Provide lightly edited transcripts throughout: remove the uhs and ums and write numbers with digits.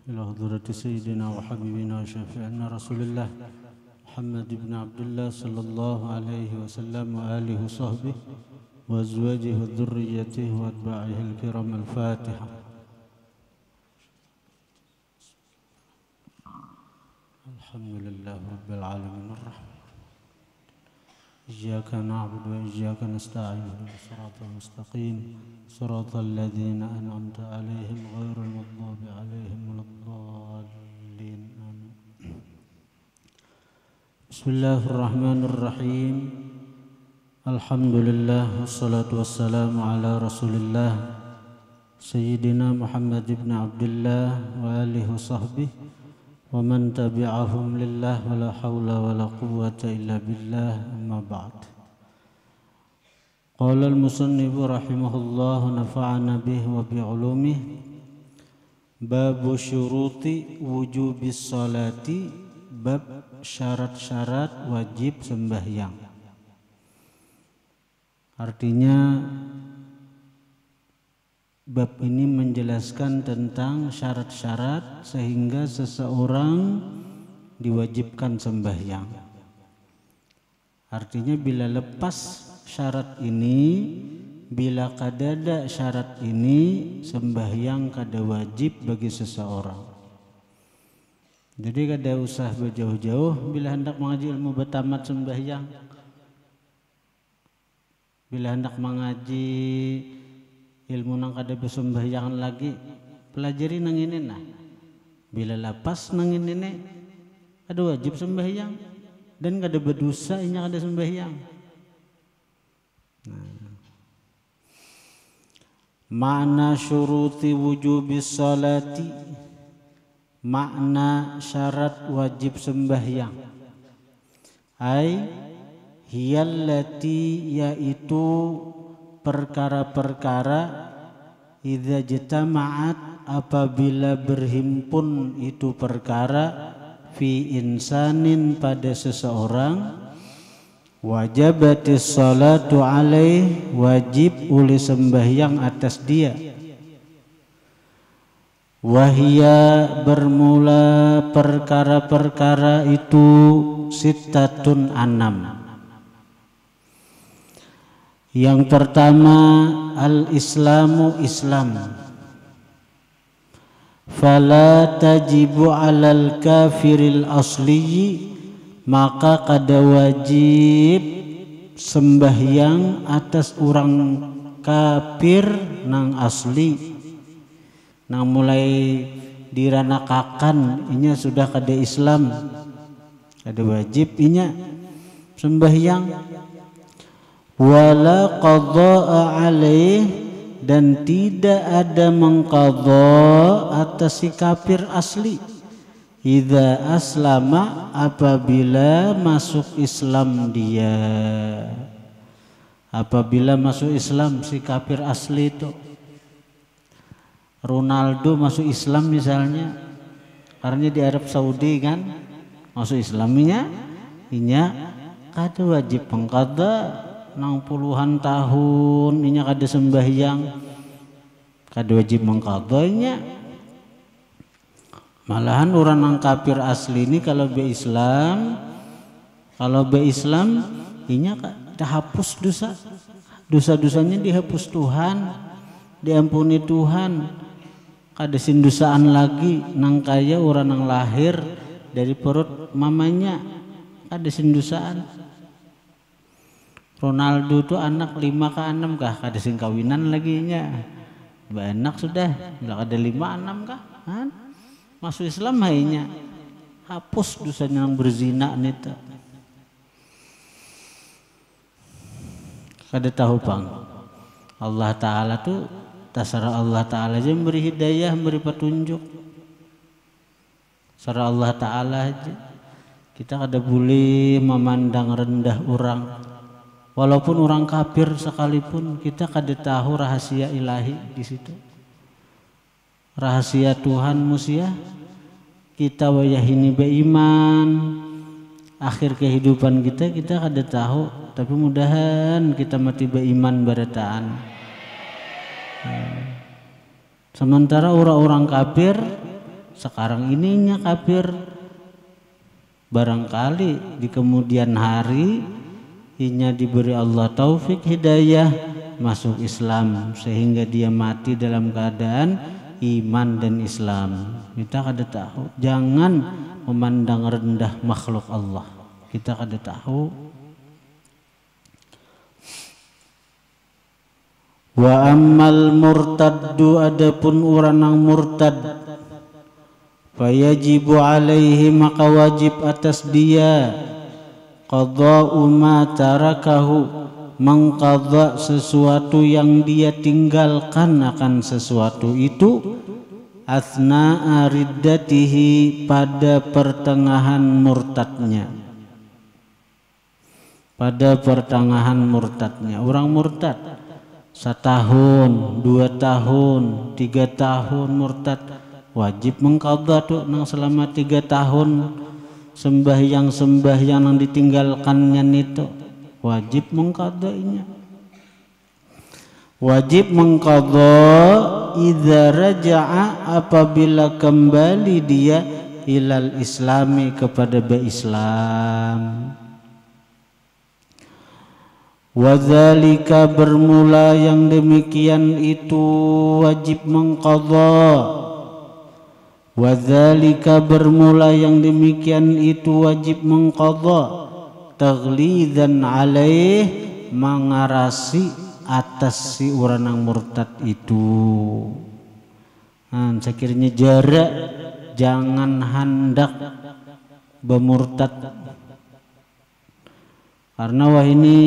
إلى حضرة سيدنا وحبيبنا وشفيعنا رسول الله محمد بن عبد الله صلى الله عليه وسلم وآله وصحبه وأزواجه وذريته وأتباعه الكرام. الفاتحة. الحمد لله رب العالمين الرحمن إياك نعبد وإياك نستعين اهدنا الصراط المستقيم صراط الذين أنعمت عليهم غير المغضوب عليهم ولا الضالين آمين. بسم الله الرحمن الرحيم. الحمد لله والصلاة والسلام على رسول الله سيدنا محمد بن عبد الله وآله وصحبه ومن تبعهم لله ولا حول ولا قوة إلا بالله. أما بعد. قال المصنف رحمه الله نفعنا به وبعلومه. باب شروط وجوب الصلاة. Bab syarat-syarat wajib sembahyang. Artinya bab ini menjelaskan tentang syarat-syarat sehingga seseorang diwajibkan sembahyang. Artinya bila lepas syarat ini, bila kadada syarat ini, sembahyang kada wajib bagi seseorang. Jadi kada usah berjauh-jauh bila hendak mengaji ilmu bertamat sembahyang. Bila hendak mengaji ilmu nang kada bersembahyangan lagi, pelajari nang ini nah. Bila lapas nang ini ada wajib sembahyang dan kada berdosa inya kada sembahyang. Makna syuruti wujubis salati, makna syarat wajib sembahyang. Ai hiyallati, yaitu perkara-perkara idza jatama'at, apabila berhimpun itu perkara fi insanin, pada seseorang, wajabatis salatu alaih, wajib uli sembahyang atas dia. Wahia, bermula perkara-perkara itu sittatun anam. Yang pertama al-islamu, Islam. Fala tajibu alal kafiril asli, maka kada wajib sembahyang atas orang kafir nang asli. Nang mulai diranakakan inya sudah kada Islam, kada wajib inya sembahyang. Wala qadha'a alaih, dan tidak ada mengqadha atas si kafir asli. Idza aslama, apabila masuk Islam dia. Apabila masuk Islam si kafir asli itu. Ronaldo masuk Islam misalnya, karena di Arab Saudi kan masuk Islamnya, inya kada wajib mengqadha nang puluhan tahun inya kada sembahyang, kada wajib mengqadhanya. Malahan orang nang kafir asli ini kalau be Islam inya kada hapus dosa, dosa-dosanya dihapus Tuhan, diampuni Tuhan, kada sindusaan lagi. Nang kaya orang nang lahir dari perut mamanya kada sindusaan. Ronaldo tuh anak 5 ke 6 kah, kada sing kawinan lagi nya. Banyak sudah, bila kada 5 6 kah? Han? Masuk Islam hainya hapus dosanya yang berzina nita. Kada tahu pang. Allah Ta'ala tuh tasara Allah Ta'ala aja memberi hidayah, memberi petunjuk. Tasara Allah Ta'ala aja. Kita kada boleh memandang rendah orang. Walaupun orang kafir sekalipun, kita kada tahu rahasia ilahi di situ. Rahasia Tuhan musia. Kita wayahini beriman, akhir kehidupan kita kada tahu. Tapi mudahan kita mati beriman barataan. Sementara orang-orang kafir sekarang ininya kafir, barangkali di kemudian hari inya diberi Allah taufik hidayah masuk Islam sehingga dia mati dalam keadaan iman dan Islam. Kita kada tahu, jangan memandang rendah makhluk Allah, kita kada tahu. Wa ammal murtaddu, adapun orang yang murtad, fayajibu alaihi, maka wajib atas dia qada'u ma tarakahu, mengqadha sesuatu yang dia tinggalkan akan sesuatu itu, athna'a riddatihi, pada pertengahan murtadnya, pada pertengahan murtadnya. Orang murtad 1 tahun, 2 tahun, 3 tahun murtad, wajib mengqadha tuh nang selama 3 tahun sembahyang yang ditinggalkannya itu wajib mengqadainya. Wajib mengqadha idza raja'a, apabila kembali dia ilal islami, kepada Islam. Wadzalika, bermula yang demikian itu wajib mengqadha. Wadzalika, bermula yang demikian itu wajib mengqadha, taghlidzan alaih, mengarasi atas si orang yang murtad itu. Sekiranya jarak, jangan hendak bermurtad, karena wah ini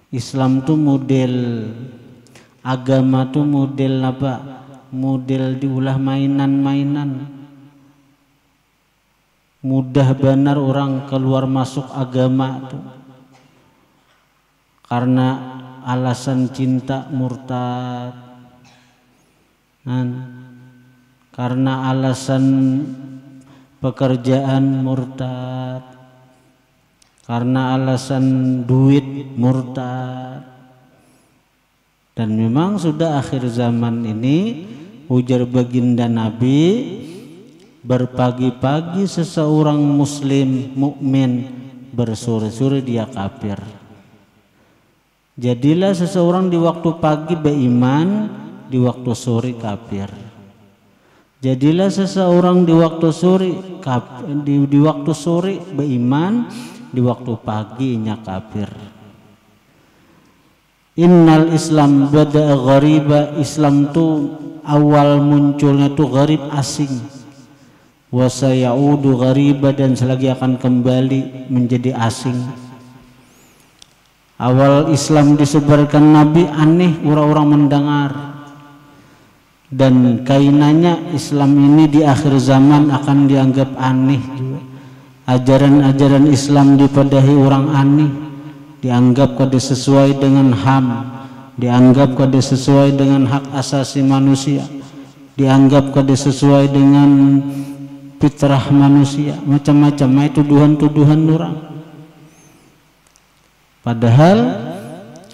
Islam tuh model, agama tuh model apa? Model diulah mainan-mainan. Mudah benar orang keluar masuk agama tuh karena alasan cinta murtad, karena alasan pekerjaan murtad, karena alasan duit murtad. Dan memang sudah akhir zaman ini, ujar baginda Nabi, berpagi-pagi seseorang muslim mukmin, bersore-sore dia kafir. Jadilah seseorang di waktu pagi beriman, di waktu sore kafir. Jadilah seseorang di waktu sore di waktu sore beriman, di waktu paginya kafir. Innal Islam bada'a ghariba, Islam tu awal munculnya tu gharib, asing. Wa sayaudu ghariba, dan selagi akan kembali menjadi asing. Awal Islam disebarkan Nabi aneh, orang-orang mendengar. Dan kainannya Islam ini di akhir zaman akan dianggap aneh juga. Ajaran-ajaran Islam dipadahi orang aneh, dianggap kada sesuai dengan HAM, dianggap kada sesuai dengan hak asasi manusia, dianggap kada sesuai dengan fitrah manusia, macam-macam itu tuduhan-tuduhan orang. Padahal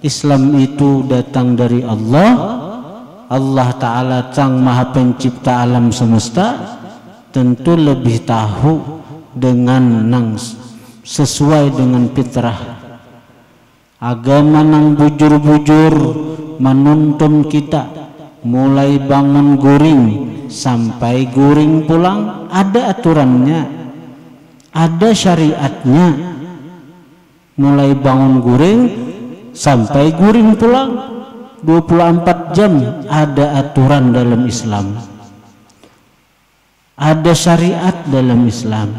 Islam itu datang dari Allah. Allah Ta'ala Sang Maha Pencipta alam semesta tentu lebih tahu dengan nang sesuai dengan fitrah. Agama nang bujur-bujur menuntun kita mulai bangun guring sampai guring pulang, ada aturannya, ada syariatnya. Mulai bangun guring sampai guring pulang 24 jam, ada aturan dalam Islam, ada syariat dalam Islam.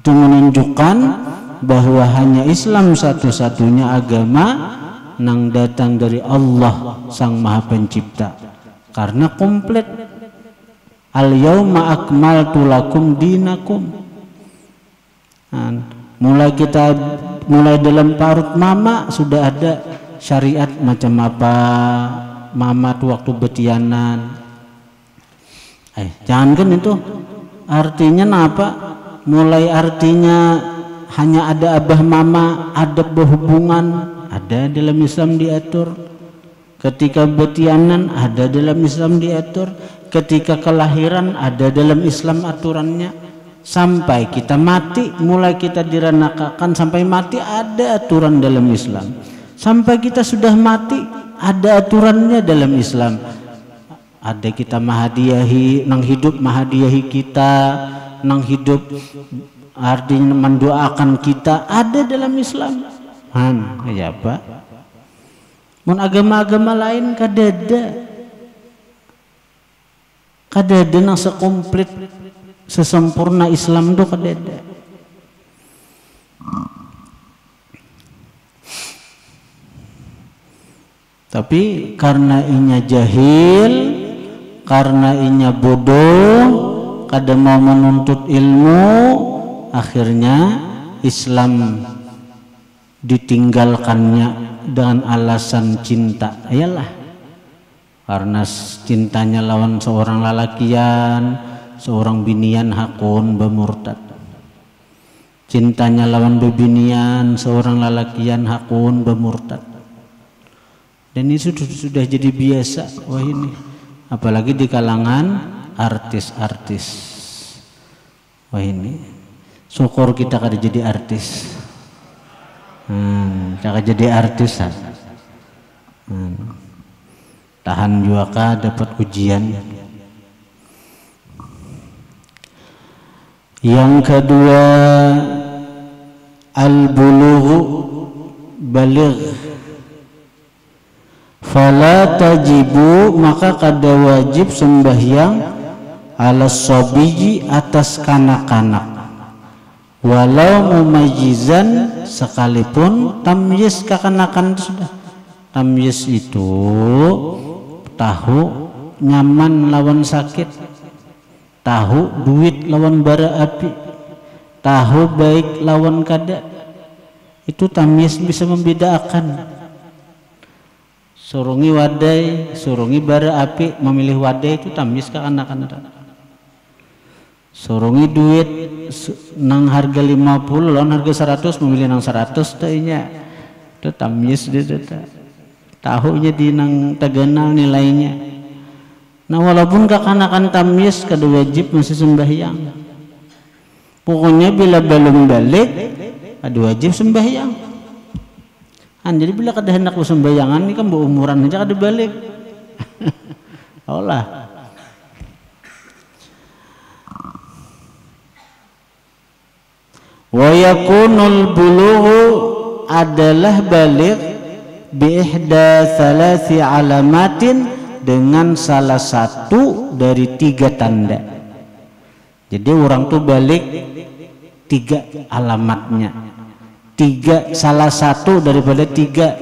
Itu menunjukkan bahwa hanya Islam satu-satunya agama nang datang dari Allah Sang Maha Pencipta, karena komplit. Al-yauma akmaltu lakum dinakum. Mulai dalam parut mama sudah ada syariat macam apa mama tuh waktu betianan. Jangan kan itu artinya apa? Mulai artinya hanya ada abah mama, ada berhubungan, ada dalam Islam diatur. ketika betianan ada dalam Islam diatur, ketika kelahiran ada dalam Islam aturannya, sampai kita mati, mulai kita diranakakan sampai mati ada aturan dalam Islam, sampai kita sudah mati ada aturannya dalam Islam. Ada kita mahadiyahi nang hidup, mahadiyahi kita nang hidup, artinya mendoakan kita ada dalam Islam. Ya Pak, mun agama-agama lain kadada nang sekomplit sesempurna Islam tuh kadada. Tapi karena inya jahil, karena inya bodoh, kada mau menuntut ilmu, akhirnya Islam ditinggalkannya dengan alasan cinta. Ayalah, karena cintanya lawan seorang lalakian, seorang binian hakun bemurtad. Cintanya lawan bebinian, seorang lalakian hakun bemurtad. Dan ini sudah jadi biasa. Wah ini, apalagi di kalangan artis-artis. Wah ini, syukur kita kada jadi artis. Cara jadi artis, tahan juga kah dapat ujian. Yang kedua, al-bulughu baligh, fala tajibu, maka kada wajib sembahyang ala sabiji atas kanak-kanak, walau mumayizan, sekalipun tamyiz kekanakan itu sudah. Tamyiz itu tahu nyaman lawan sakit, tahu duit lawan bara api, tahu baik lawan kada. Itu tamyiz bisa membedakan. Surungi wadai, surungi bara api, memilih wadai itu tamyiz kekanakan. Surungi duit nang harga 50 lawan harga 100, memilih nang 100 tanya. Itu tamyiz dia tahunya di nang taganal nilainya. Nah walaupun kekanakan tamyiz kada wajib masih sembahyang. Pokoknya bila belum balik ada wajib sembahyang. Jadi bila kada hendak sembayangan ini kan berumuran aja kada balik. Allah. Wa yakunul bulughu, adalah balik bi ihda thalathi alamatin, dengan salah satu dari 3 tanda. Jadi orang tuh balik 3 alamatnya, 3 salah satu daripada 3.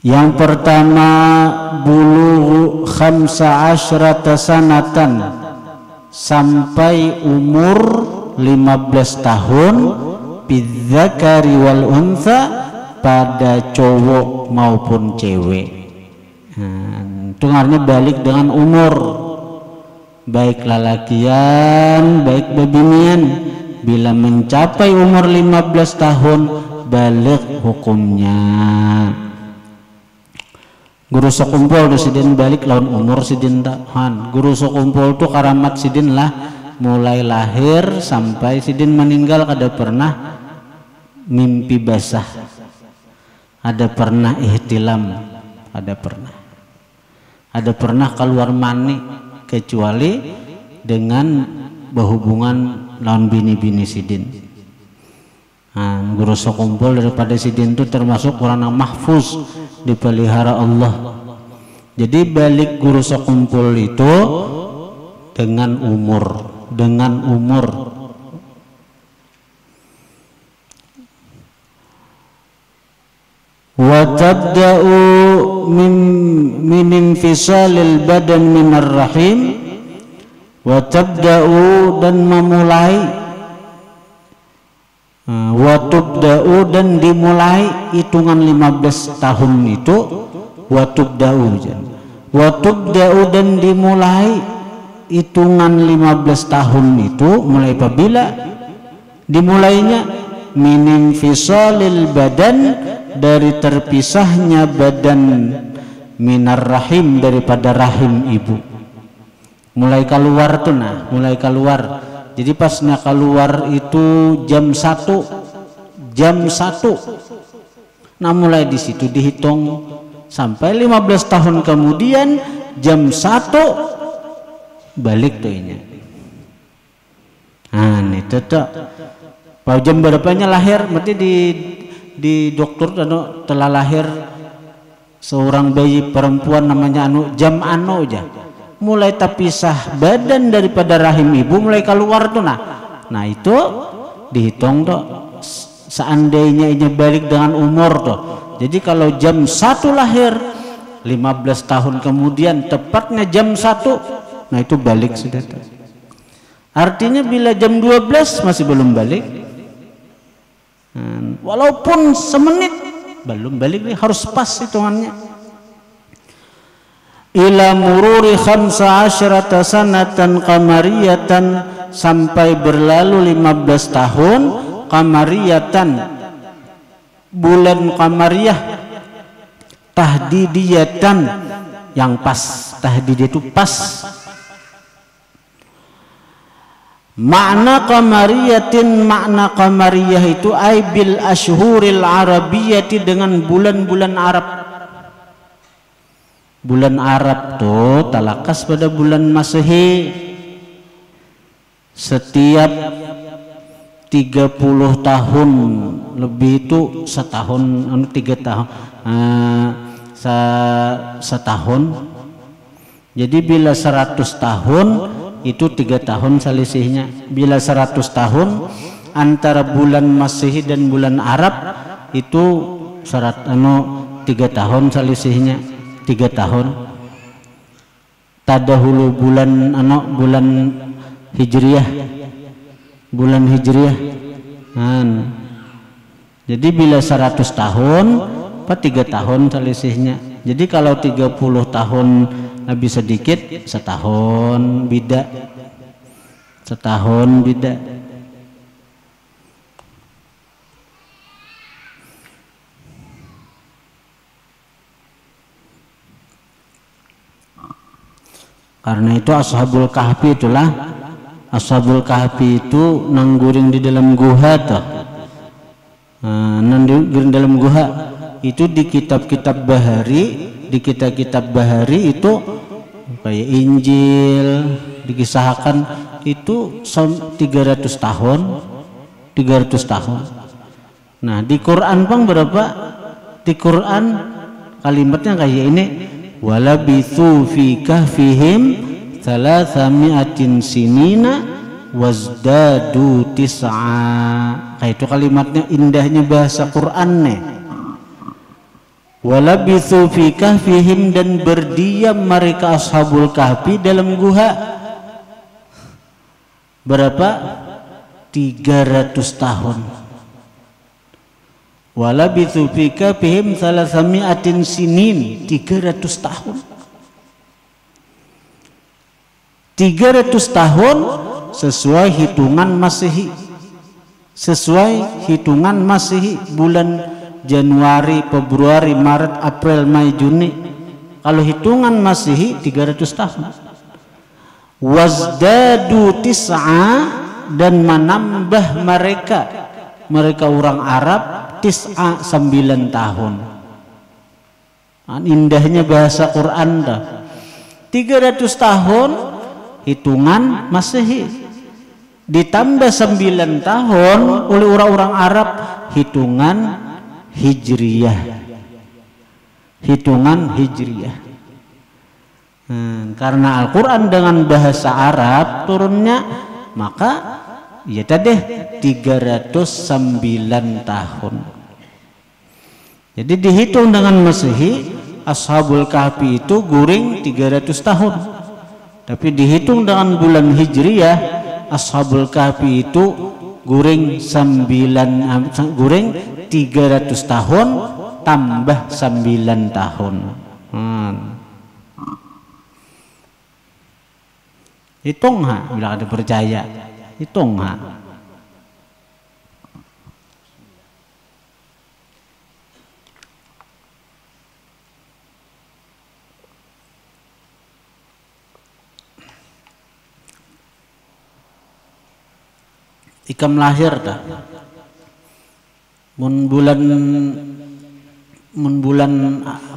Yang pertama, bulughu 15 sanatan, sampai umur 15 tahun, bidzakari wal untha, pada cowok maupun cewek. Itu artinya balik dengan umur, baik lalakian baik bebinian. Bila mencapai umur 15 tahun balik hukumnya. Guru sekumpul tu sidin balik lawan umur sidin tahan. Guru sekumpul tu karamat sidin lah, mulai lahir sampai sidin meninggal kada pernah mimpi basah, ada pernah ihtilam, ada pernah keluar mani, kecuali dengan berhubungan lawan bini-bini sidin. Guru sekumpul daripada sidin itu termasuk orang yang mahfuz, dipelihara Allah. Jadi balik guru sekumpul itu dengan umur, wa tabda'u min infisalil badan minar rahim, wa tabda'u, dan memulai, wa tubda'u, dan dimulai hitungan 15 tahun itu, wa tubda'u, dan dimulai hitungan 15 tahun itu mulai apabila dimulainya min infisalil badan, dari terpisahnya badan, minar rahim, daripada rahim ibu. Mulai keluar tuh, nah mulai keluar. Jadi pasnya keluar itu jam 1, nah mulai di situ dihitung sampai 15 tahun kemudian jam 1 balik tuh ini. Nah ini tetap jam berapanya lahir, berarti di dokter telah lahir seorang bayi perempuan namanya jam aja. Mulai terpisah badan daripada rahim ibu, mulai keluar tuh, nah itu dihitung tuh seandainya ini balik dengan umur tuh. Jadi kalau jam 1 lahir, 15 tahun kemudian tepatnya jam 1, nah itu balik sudah tuh. Artinya bila jam 12 masih belum balik, walaupun semenit belum balik, harus pas hitungannya. Ila mururi 15 sanatan qamariyatan, sampai berlalu 15 tahun qamariyatan, bulan qamariyah, tahdidiyatan, yang pas. Tahdid itu pas. Makna qamariyatin, makna qamariyah itu ay bil ashhuril arabiyyati, dengan bulan-bulan Arab. Bulan Arab tuh talakas pada bulan Masehi. Setiap 30 tahun lebih itu setahun, 3 tahun, setahun. Jadi bila 100 tahun itu 3 tahun selisihnya. Bila 100 tahun antara bulan Masehi dan bulan Arab itu 3 tahun selisihnya. 3 tahun. Tadahulu bulan bulan Hijriyah, bulan Hijriyah. Jadi bila 100 tahun, 3 tahun selisihnya. Jadi kalau 30 tahun lebih sedikit, setahun beda, setahun beda. Karena itu Ashabul Kahfi itulah, Ashabul Kahfi itu nangguring di dalam guha tuh. Nangguring dalam guha itu di kitab-kitab bahari, di kitab-kitab bahari itu kayak Injil dikisahkan itu 300 tahun, 300 tahun. Nah di Quran bang berapa? Di Quran kalimatnya kayak ini, walabithu fi kahfihim 300 sinina wazdadu tis'a. Kayak itu kalimatnya, indahnya bahasa Quran nih. Walabithu fi kahfihim, dan berdiam mereka Ashabul Kahfi dalam guha berapa? 300 tahun. Walabithu fi kahfihim 300 sinin, 300 tahun. 300 tahun sesuai hitungan Masehi. Sesuai hitungan Masehi, bulan Januari, Februari, Maret, April, Mei, Juni. Kalau hitungan Masehi 300 tahun. Wazdadu tis'a, dan menambah mereka orang Arab tis'a 9 tahun. Indahnya bahasa Quran dah. 300 tahun hitungan Masehi ditambah 9 tahun oleh orang-orang Arab hitungan Hijriyah. Hitungan Hijriyah. Karena Al-Quran dengan bahasa Arab turunnya, maka ya tadi 309 tahun. Jadi dihitung dengan Masehi, Ashabul Kahfi itu guring 300 tahun. Tapi dihitung dengan bulan Hijriyah, Ashabul Kahfi itu guring 300 tahun tambah 9 tahun. Hitung ha, bila ada percaya, hitung ha. ikam lahir dah. Mun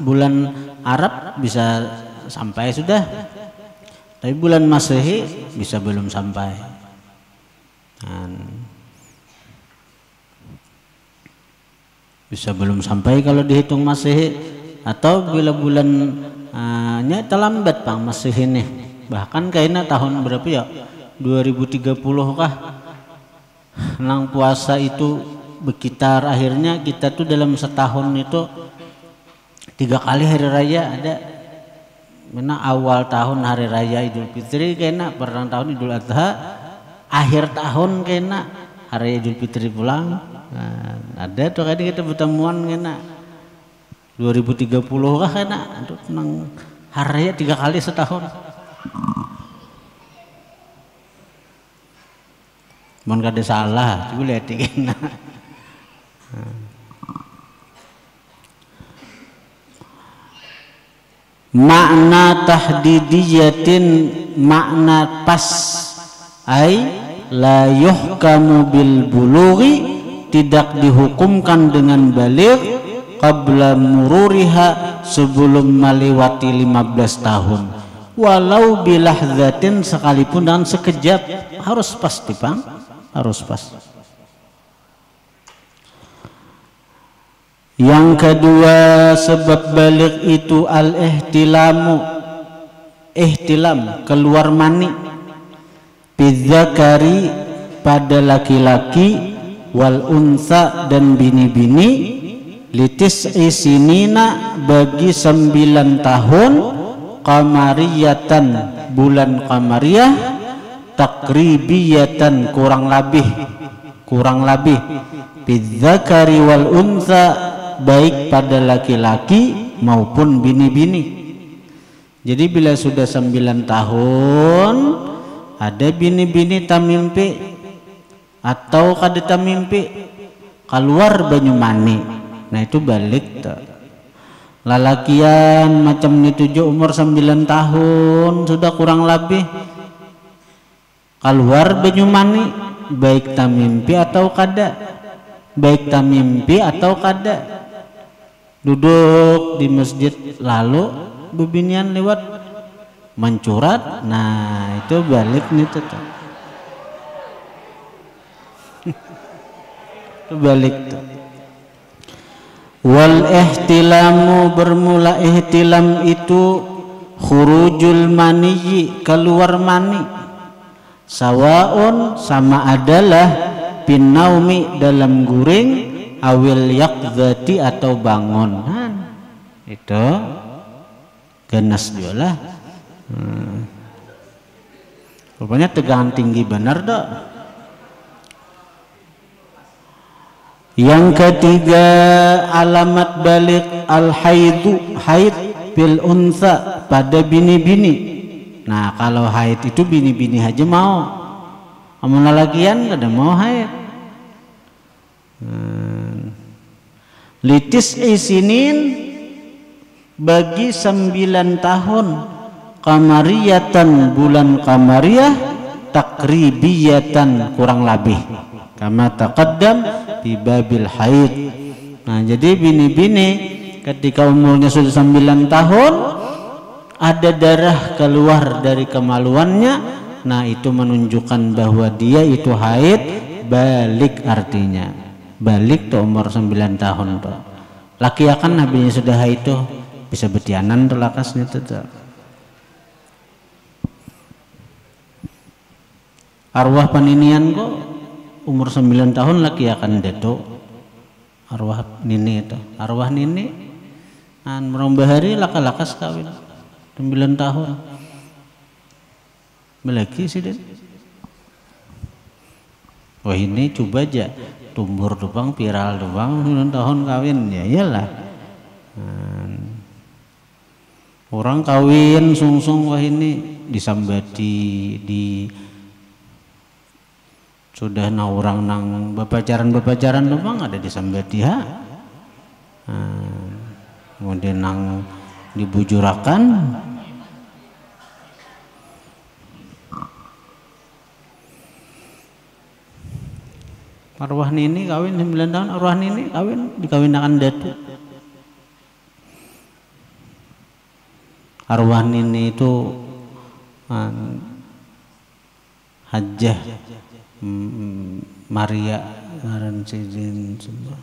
bulan Arab bisa sampai sudah, tapi bulan Masehi bisa belum sampai. Bisa belum sampai kalau dihitung Masehi, atau bila bulannya terlambat Bang Masehi ini. Bahkan kayaknya tahun berapa ya? 2030 kah? Nang puasa itu berkitar, akhirnya kita tuh dalam setahun itu 3 kali hari raya ada. Mana awal tahun hari raya Idul Fitri kena, pertama tahun Idul Adha, akhir tahun kena hari Idul Fitri pulang. Nah, ada tuh kan kita pertemuan kena 2030 kah kena untuk nang hari raya 3 kali setahun. Mon kada salah, coba lihat kena. Makna tahdidiyatin, makna pas, ay la yuhkamu bil bulughi, tidak dihukumkan dengan baligh qabla mururiha, sebelum melewati 15 tahun, walau bilahzatin, sekalipun dengan sekejap. Harus pas Bang, harus pas. Yang kedua sebab balik itu al-ihtilamu, ihtilam, keluar mani, bidzakari, pada laki-laki, wal unsa, dan bini-bini, litis'i sinina, bagi 9 tahun, qamariyatan, bulan qamariyah, takribiyatan, kurang lebih, bidzakari wal unsa, baik pada laki-laki maupun bini-bini. Jadi bila sudah 9 tahun ada bini-bini tamimpi atau kada tamimpi keluar banyu mani, nah itu balik tak. Lalakian macam itu jo umur 9 tahun sudah kurang lebih keluar banyu mani, baik tamimpi atau kada, duduk di masjid lalu bebinian lewat mencurat, nah itu balik nih tuh. Itu balik tuh. Wal ihtilamu, bermula ihtilam itu khurujul maniyyi, keluar mani, sawaun, sama adalah, bin naumi, dalam guring, awil yaqdzati, atau bangun. Itu ganas juga lah. Rupanya tegangan tinggi benar dah. Yang ketiga alamat balik al-haidu, haid, bil unsa, pada bini-bini. Nah kalau haid itu bini-bini aja mau, amun lalakian kada mau haid. Litis'i sinin, bagi 9 tahun, qamariyatan, bulan qamariyah, takribiyatan, kurang lebih, kama taqaddam di babil haid. Nah jadi bini-bini ketika umurnya sudah 9 tahun ada darah keluar dari kemaluannya, nah itu menunjukkan bahwa dia itu haid balik, artinya balik tuh umur 9 tahun tuh. Laki akan nabinya sudah haid tuh bisa betianan tuh lakasnya tuh. Arwah paninian kok umur 9 tahun laki akan deto. Arwah nini itu, arwah nini an merombahari laka-lakas kawin 9 tahun. Melaki sih deh. Wah ini coba aja tumbur doang, viral doang 9 tahun kawin, ya iyalah. Orang kawin sungsung, wah ini disambati, di sudah na orang nang bepacaran doang ada disambati ha. Kemudian nang dibujurakan. Arwah nini kawin 9 tahun, arwah nini kawin dikawinakan datu. Arwah nini itu Hajjah Maria ngaran sidin semua.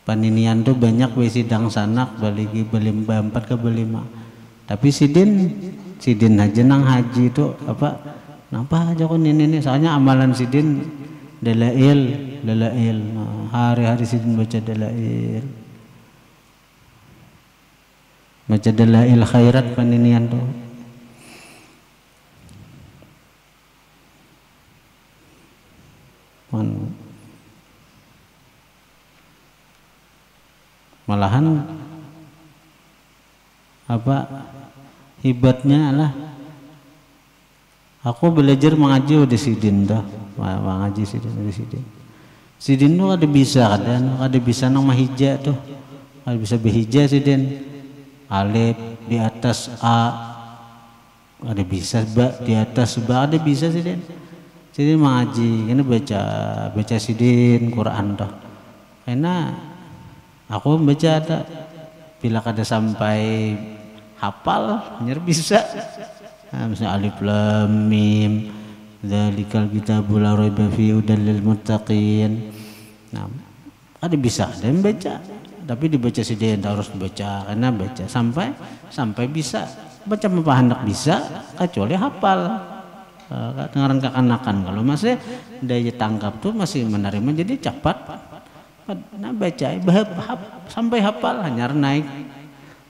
Paninian tuh banyak we sidang sanak baligi belimba 4 ke belima. Tapi sidin aja nang haji itu apa? Napa aja kok ini soalnya amalan sidin dalail. Nah, hari-hari sidin baca dalail. Baca dalail khairat paninian tuh. Malahan apa hibatnya lah aku belajar mengaji di sidin dah mengaji sidin tuh ada bisa nang mahija tuh ada bisa behija sidin alif di atas a ada bisa ba di atas ba ada bisa sidin mengaji ini baca sidin Quran dah karena aku baca ada bila kada sampai hafal nyer bisa misalnya alif lam mim dzalikal kitabul la raiba fihi hudal lil muttaqin. Nah, ada bisa ada yang baca tapi dibaca sidin harus dibaca karena baca sampai bisa baca apa hendak bisa kecuali hafal ngaran kekanakan kalau masih daya tangkap tuh masih menerima jadi cepat. Nah baca sampai hafal hanya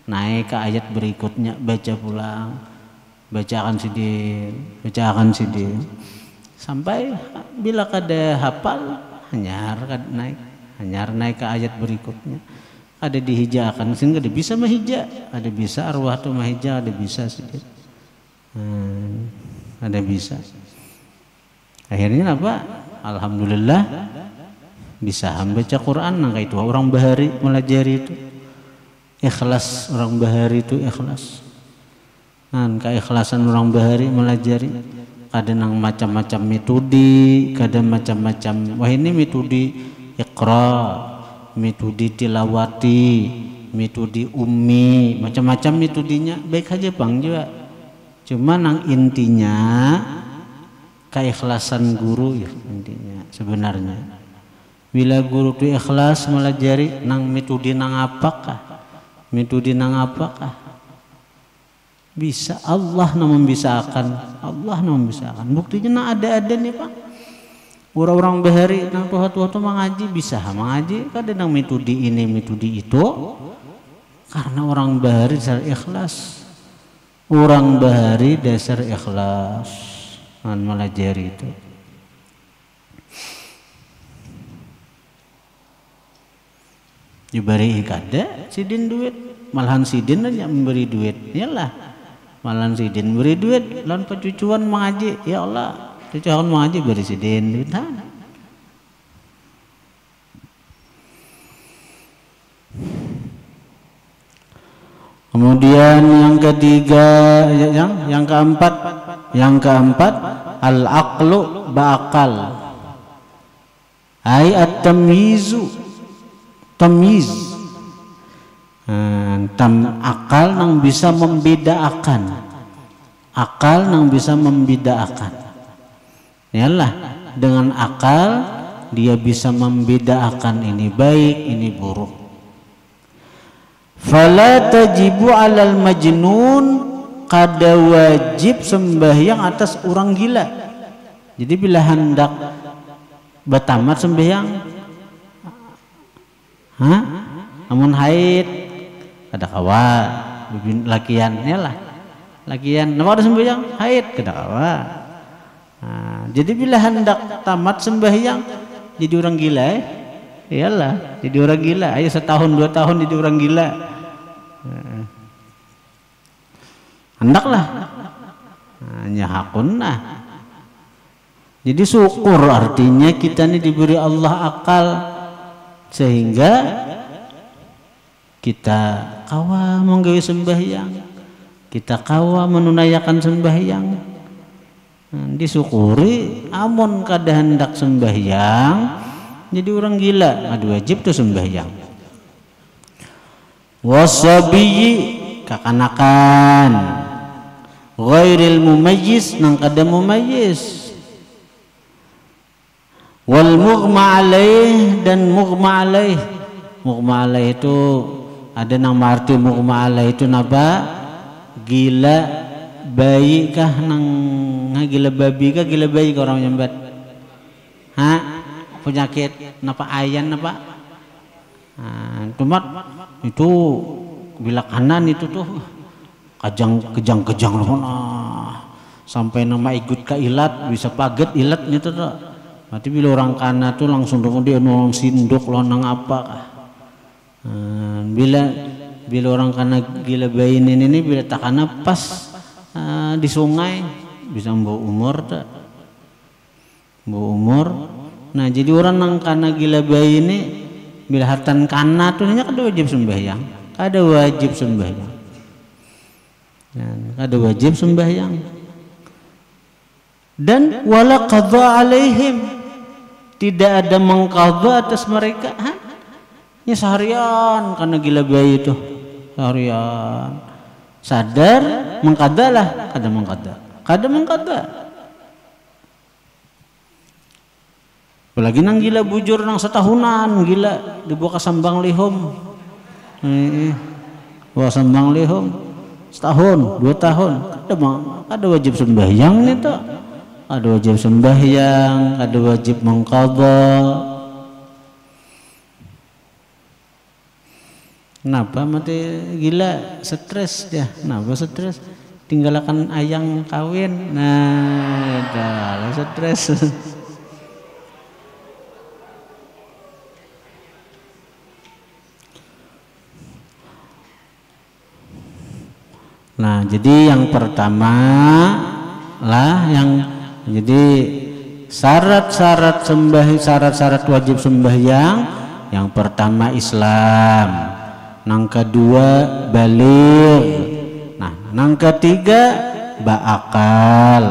naik ke ayat berikutnya baca pulang bacakan sidin sampai bila kada hafal hanya naik ke ayat berikutnya ada dihijakan sehingga ada bisa mahija ada bisa arwah tuh mahija ada bisa sidin ada bisa akhirnya apa alhamdulillah bisa baca Quran nang itu orang bahari melajari itu ikhlas orang bahari itu ikhlas kan keikhlasan orang bahari melajari kadang nang macam-macam metode kadang macam-macam wah ini metode iqra metode tilawati metode ummi macam-macam metodenya baik aja bang juga cuma nang intinya keikhlasan guru ya intinya sebenarnya. Bila guru itu ikhlas melajari nang metode nang apakah bisa Allah nang membisakan buktinya nang ada nih Pak orang-orang bahari nang tua-tua tuh mengaji bisa mengaji kadang nang metode ini metode itu karena orang bahari dasar ikhlas nang melajari itu. Diberi kada sidin duit malahan sidin aja memberi duit iyalah malahan sidin beri duit lawan pecucuan mengaji ya Allah cucuan mengaji beri sidin duit kemudian yang ketiga yang keempat al aqlu ba'aqal ay at-tamyizu tamyiz akal nang bisa membedakan yalah dengan akal dia bisa membedakan ini baik ini buruk fala tajibu alal majnun kada wajib sembahyang atas orang gila jadi bila hendak batamat sembahyang namun haid kada kawa lakian lah lakian nama ada sembahyang haid kada kawa jadi bila hendak tamat sembahyang jadi orang gila iyalah jadi orang gila ayo 1 tahun 2 tahun jadi orang gila hendaklah hanya hakunlah jadi syukur artinya kita ini diberi Allah akal sehingga kita kawa menggawe sembahyang kita kawa menunaikan sembahyang. Disyukuri amun kada hendak sembahyang jadi orang gila, ada wajib tuh sembahyang. Wasabiyyi kakanakan, ghairil mumayyiz nang kada mumayyiz, wal mughma alaih dan mughma alaih. Mughma alaih itu ada nama arti mughma alaih itu napa? Gila bayi kah nang gila babi kah gila bayi kah orang nyambat? Penyakit napa ayan napa? Tumat itu bila kanan itu tuh kejang sampai nama ikut ke ilat bisa paget ilatnya tuh. Berarti bila orang kana tuh langsung dia nolong sinduk lo nang apa kah? Bila orang kana gila bayi ini bila takana pas di sungai bisa membawa umur tak? Membawa umur. Nah jadi orang nang kana gila bayi ini bila hartan kana tuh nya kada wajib sembahyang, kada wajib sembahyang, kada wajib sembahyang. Dan wala qadha alaihim, tidak ada mengqadha atas mereka. Nya seharian karena gila bayi itu seharian sadar mengqadha lah, kada mengqadha. Apalagi nang gila bujur nang setahunan gila dibawa ke sambang lihom, bawa sambang lihom setahun 2 tahun ada wajib sembahyang nih tuh, ada wajib sembahyang, ada wajib mengqadha. Kenapa mati gila stres ya? Kenapa stres? Tinggalkan ayang kawin, nah dah stres. Nah, jadi yang pertama lah jadi syarat-syarat wajib sembahyang. Yang pertama Islam, nang kedua baligh, nah nang ketiga ba'akal,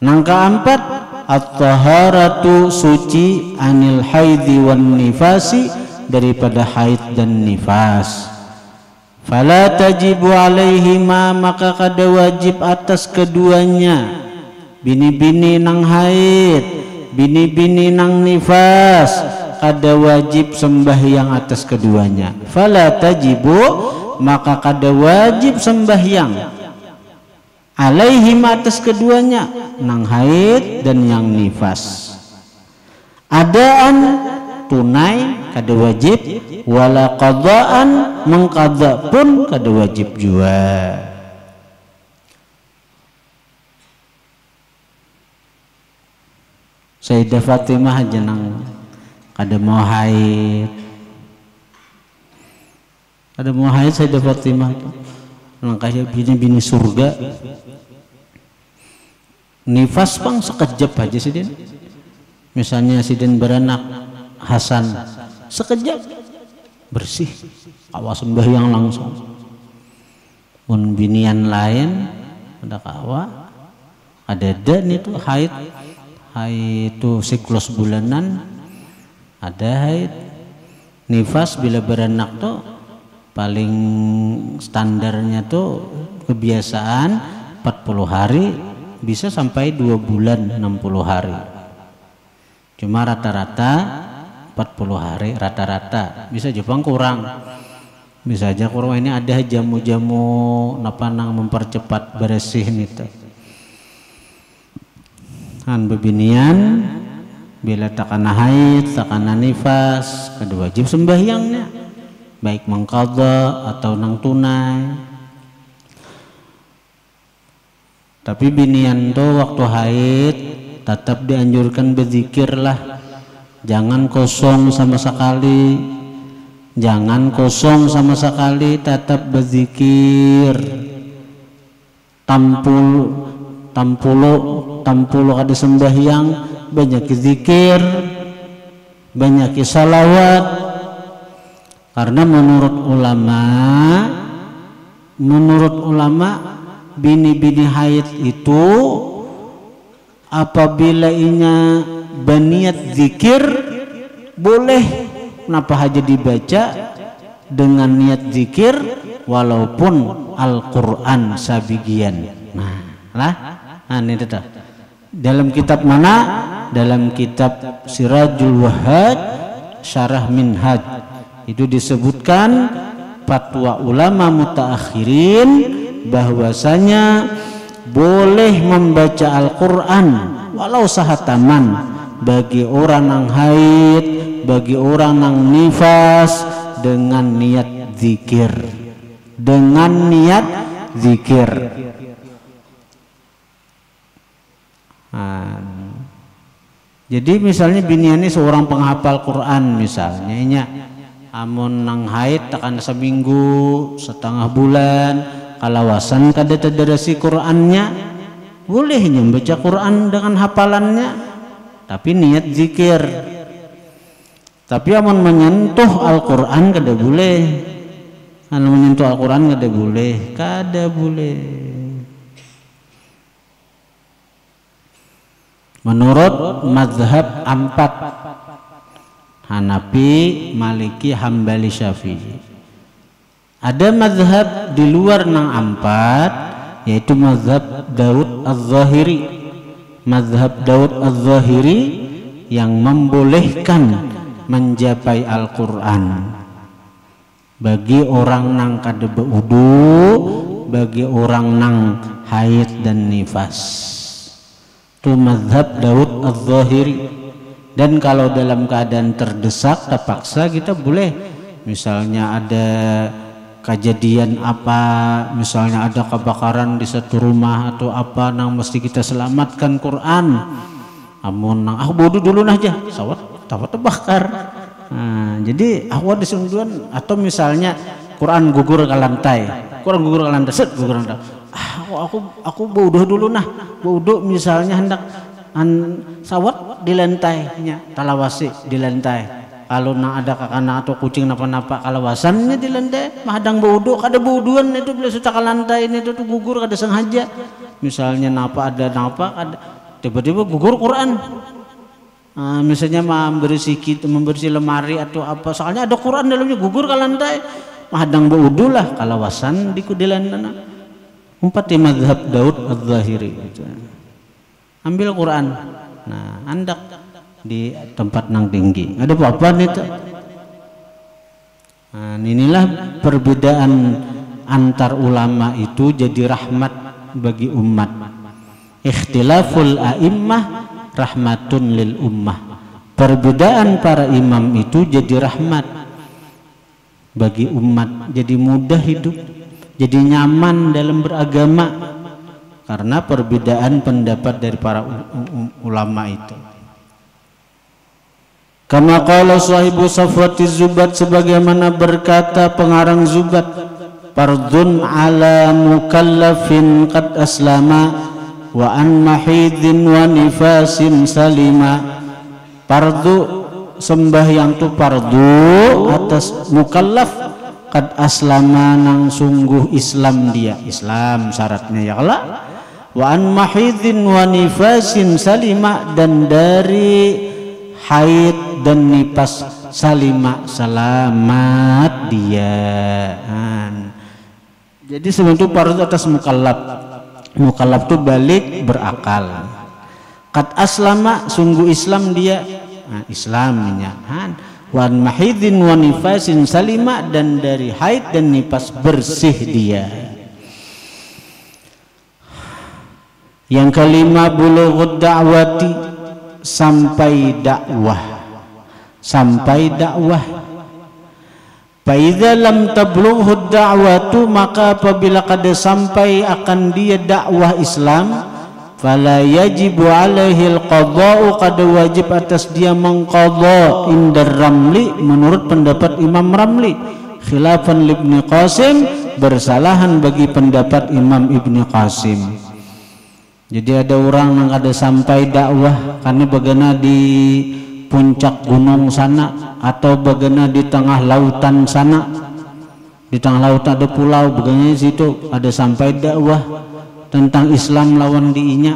nang keempat at-taharatu suci anil haidhi wan nifasi daripada haid dan nifas. Fala tajibu alaihima maka kada wajib atas keduanya, bini-bini nang haid, bini-bini nang nifas, kada wajib sembahyang atas keduanya. Fala tajibu maka kada wajib sembahyang alaihima atas keduanya, nang haid dan yang nifas. Adaan tunai kada wajib, wala qadaan mengqadha pun kada wajib jua. Sayyidah Fatimah aja nang kada mau haid, Sayyidah Fatimah itu nang kayak bini-bini surga, nifas pang sekejap aja sidin. Misalnya sidin beranak Hasan sekejap bersih, awas sembahyang langsung. Mun binian lain ada kawa ada dan itu haid itu siklus bulanan, ada haid nifas bila beranak tuh paling standarnya tuh kebiasaan 40 hari bisa sampai 2 bulan 60 hari. Cuma rata-rata 40 hari rata-rata, bisa Jepang kurang, bisa aja kurang. Ini ada jamu-jamu napa nang mempercepat bersih itu. Kan bebinian bila takana haid, takana nifas, kada wajib sembahyangnya, baik mengqadha atau nang tunai. Tapi binian tuh waktu haid tetap dianjurkan berzikir lah, jangan kosong sama sekali, tetap berzikir. Tampulo ada sembahyang, banyak zikir, banyak salawat. Karena menurut ulama menurut ulama bini-bini haid itu apabila inya berniat zikir boleh kenapa aja dibaca dengan niat zikir walaupun Al-Quran sabigian. Nah ini tetap dalam kitab mana? Dalam kitab Sirajul Wahhaj Syarah Minhaj itu disebutkan fatwa ulama mutaakhirin bahwasanya boleh membaca Al-Quran walau sahataman bagi orang yang haid, bagi orang yang nifas dengan niat zikir, dengan niat zikir. Jadi misalnya biniani seorang penghafal Quran misalnya, amun nang haid tekan seminggu, setengah bulan, kalawasan kada tadarasi Qurannya, bolehnya baca Quran dengan hafalannya, tapi niat zikir. Tapi amun menyentuh Al-Quran kada boleh. Kalau menyentuh Al-Quran kada boleh, kada boleh. Menurut mazhab 4 Hanafi, Maliki, Hambali, Syafi'i. Ada mazhab di luar nang 4 yaitu mazhab Daud Az-Zahiri. Mazhab Daud Az-Zahiri yang membolehkan menjapai Al-Quran bagi orang nang kada berwudu, bagi orang nang haid dan nifas. Itu mazhab Daud Az-Zahiri. Dan kalau dalam keadaan terdesak terpaksa kita boleh, misalnya ada kejadian apa, misalnya ada kebakaran di satu rumah atau apa nang mesti kita selamatkan Quran, amun nang bodoh dulu aja sawat terbakar. Nah, jadi awal disunduan atau misalnya Quran gugur ke lantai, set gugur ke lantai. Aku bodoh dulu bodoh misalnya hendak sawat di lantainya, talawasi di lantai. Kalau nak ada kakana atau kucing napa-napa kalawasannya di lantai, mahadang bodoh, kada bodohan itu bila sudah ke lantai ini itu gugur kada sengaja. Misalnya napa ada tiba-tiba gugur Quran. Misalnya membersih lemari atau apa, soalnya ada Quran dalamnya gugur ke lantai, mahadang bodoh lah kalawasan di lantai. Empat di mazhab Daud Az-Zahiri itu. Ambil Quran, nah andak di tempat nang tinggi, ada apa-apa nih tuh. Nah, inilah perbedaan antar ulama itu jadi rahmat bagi umat. Ikhtilaful a'immah rahmatun lil ummah. Perbedaan para imam itu jadi rahmat bagi umat, jadi mudah hidup, jadi nyaman dalam beragama karena perbedaan pendapat dari para ulama itu. Kama qala sahibu Safwatiz Zubat, sebagaimana berkata pengarang Zubat, fardun ala mukallafin qad aslama wa an mahidin wa nifasin salima. Fardu sembahyang tu fardu atas mukallaf kad aslama nang sungguh Islam dia, Islam syaratnya ya Allah. Wa an mahidin wa nifasin salima, dan dari haid dan nifas salima, selamat dia. Jadi sebenarnya fardu atas mukallaf. Mukallaf itu balik berakal. Kad aslama sungguh Islam dia, Islamnya. Wan mahidin wa nifasin salima, dan dari haid dan nifas bersih dia. Yang kelima, bulughud da'wati, sampai dakwah. Sampai dakwah. Faidza lam tablughud da'watu, maka apabila kada sampai akan dia dakwah Islam, fala yajibu alaihi alqada'u, kada wajib atas dia mengqadha indar Ramli, menurut pendapat Imam Ramli. Khilafan Ibnu Qasim, bersalahan bagi pendapat Imam Ibnu Qasim. Jadi ada orang yang kada sampai dakwah karena bagana di puncak gunung sana atau bagana di tengah lautan sana, Di tengah laut ada pulau, begini situ ada sampai dakwah tentang Islam lawan diinya,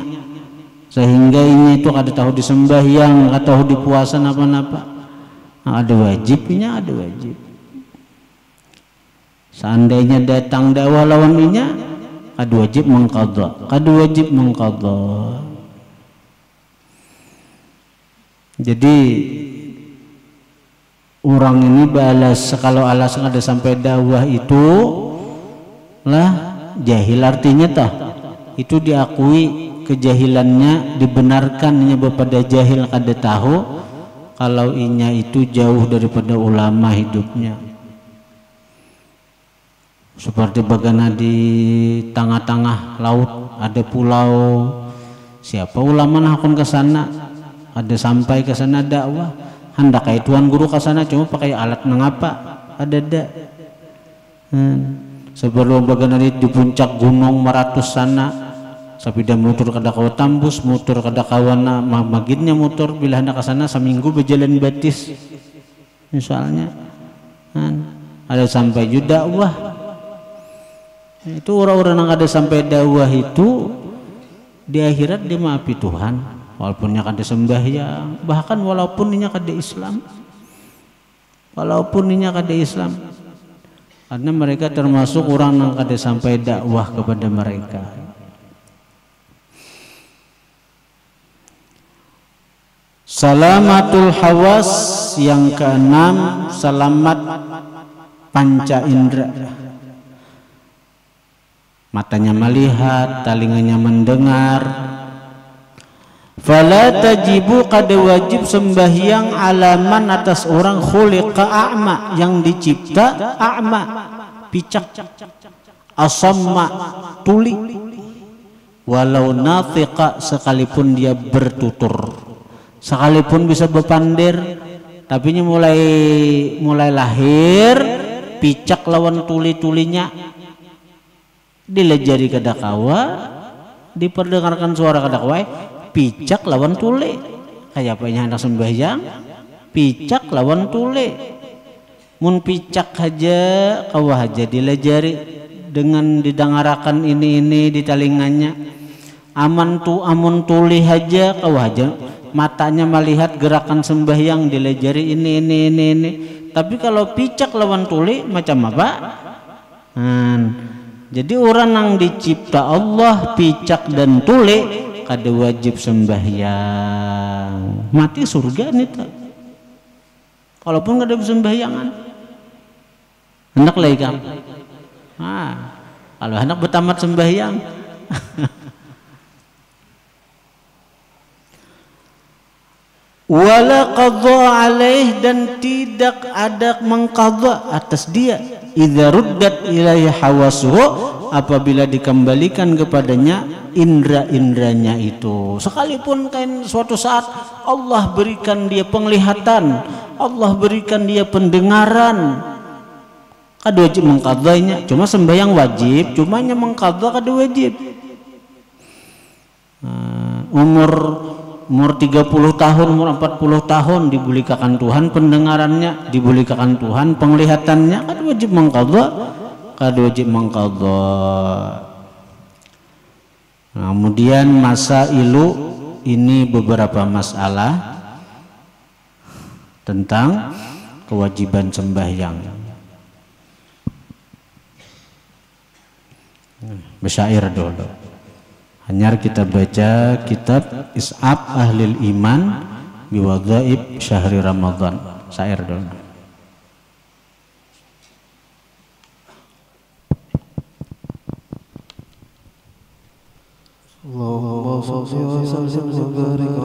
sehingga ini itu kada tahu disembahyang, kada tahu dipuasa napa-napa. Nah, ada wajibnya, ada wajib. Seandainya datang dakwah lawan inya, kada wajib mengqadha, kada wajib mengqadha. Jadi orang ini balas kalau alasan ada sampai dakwah itu lah jahil, artinya tah itu diakui kejahilannya, dibenarkan inya pada jahil kada tahu kalau inya itu jauh daripada ulama hidupnya. Seperti bagaimana di tengah-tengah laut ada pulau, siapa ulama nak akan ke sana, ada sampai ke sana dakwah, hendak kayak tuan guru ke sana cuma pakai alat mengapa ada dak. Sebelum bagaimana di puncak gunung Maratus sana, sapida mutur kada kawa tambus, mutur kada kawana magidnya mutur bila hendak ke sana seminggu berjalan batis misalnya. Ada sampai juga dakwah. Itu orang-orang yang ada sampai dakwah itu di akhirat dimaafi Tuhan, walaupun nya kada sembahyang, bahkan walaupun nya kada Islam, karena mereka termasuk orang yang kada sampai dakwah kepada mereka. Salamatul hawas, yang keenam selamat panca indera. Matanya melihat, telinganya mendengar. Fala tajibu, kada wajib sembahyang alaman atas orang khuliqa a'ma, yang dicipta a'ma, picak, asamma, tuli, walau nathiqa, sekalipun dia bertutur, sekalipun bisa berpandir, tapi ini mulai lahir picak lawan tuli-tulinya, dilejari kada kawa, diperdengarkan suara kada kawa, picak lawan tuli. Kayak apa yang hendak sembahyang, picak lawan tuli. Mun picak aja kawa aja dilejari dengan didengarakan ini di telinganya. Amun tuli aja kawa aja matanya melihat gerakan sembahyang, dilejari ini. Tapi kalau picak lawan tuli macam apa? Jadi orang yang dicipta Allah picak dan tuli kada wajib sembahyang, mati surga nih tak. Kalaupun kada sembahyangan, hendak lagi kan? Kalau hendak bertamat sembahyang, wala qadha alaih, dan tidak ada mengqadha atas dia. Idza ruddat ilaihi hawasuhu, apabila dikembalikan kepadanya indra-indranya itu. Sekalipun kan suatu saat Allah berikan dia penglihatan, Allah berikan dia pendengaran, kada wajib mengqadhanya. Cuma sembahyang wajib, cumanya mengqadha kada wajib. Umur 30 tahun, umur 40 tahun dibulikakan Tuhan pendengarannya, dibulikakan Tuhan penglihatannya, kada wajib mengqadha, kada wajib mengqadha. Kemudian masailu, ini beberapa masalah tentang kewajiban sembahyang. Besyair dulu. Hanyar kita baca kitab Is'ab Ahlil Iman biwadhaib syahri Ramadan. Syair dulu. Allahumma shalli wa sallim wa barik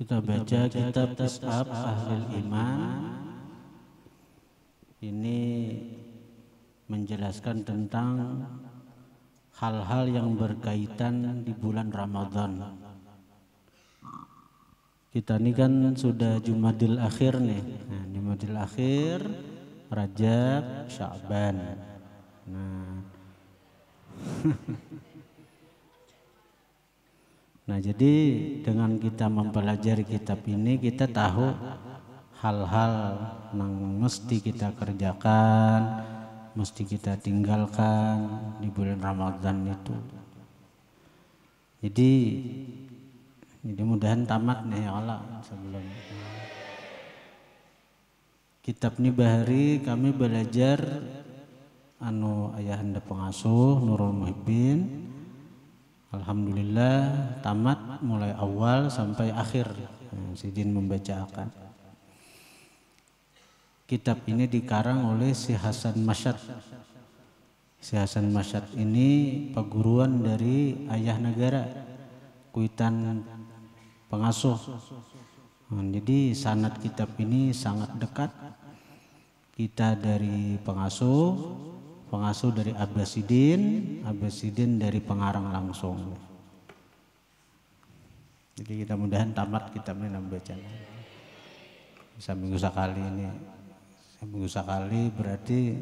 Kita baca kitab Ishab Ahlul Iman. Ini menjelaskan tentang hal-hal yang berkaitan di bulan Ramadan. Kita ini kan sudah Jumadil Akhir nih. Nah, Jumadil Akhir, Rajab, Sya'ban. Nah. Nah, jadi dengan kita mempelajari kitab ini kita tahu hal-hal yang mesti kita kerjakan, mesti kita tinggalkan di bulan Ramadan itu. Jadi mudah-mudahan tamat nih ya Allah sebelum kitab ini bahari kami belajar ayahanda pengasuh Nurul Muhibbin. Alhamdulillah tamat mulai awal sampai akhir. Sidin membacakan. Kitab ini dikarang oleh Si Hasan Masyad. Si Hasan Masyad ini perguruan dari Ayah Negara, Kuitan pengasuh. Jadi sanad kitab ini sangat dekat. Kita dari pengasuh, pengasuh dari Abbasidin, Abbasidin dari pengarang langsung. Jadi kita mudahan tamat kitab ini membacanya. Bisa minggu sekali ini. Minggu sekali berarti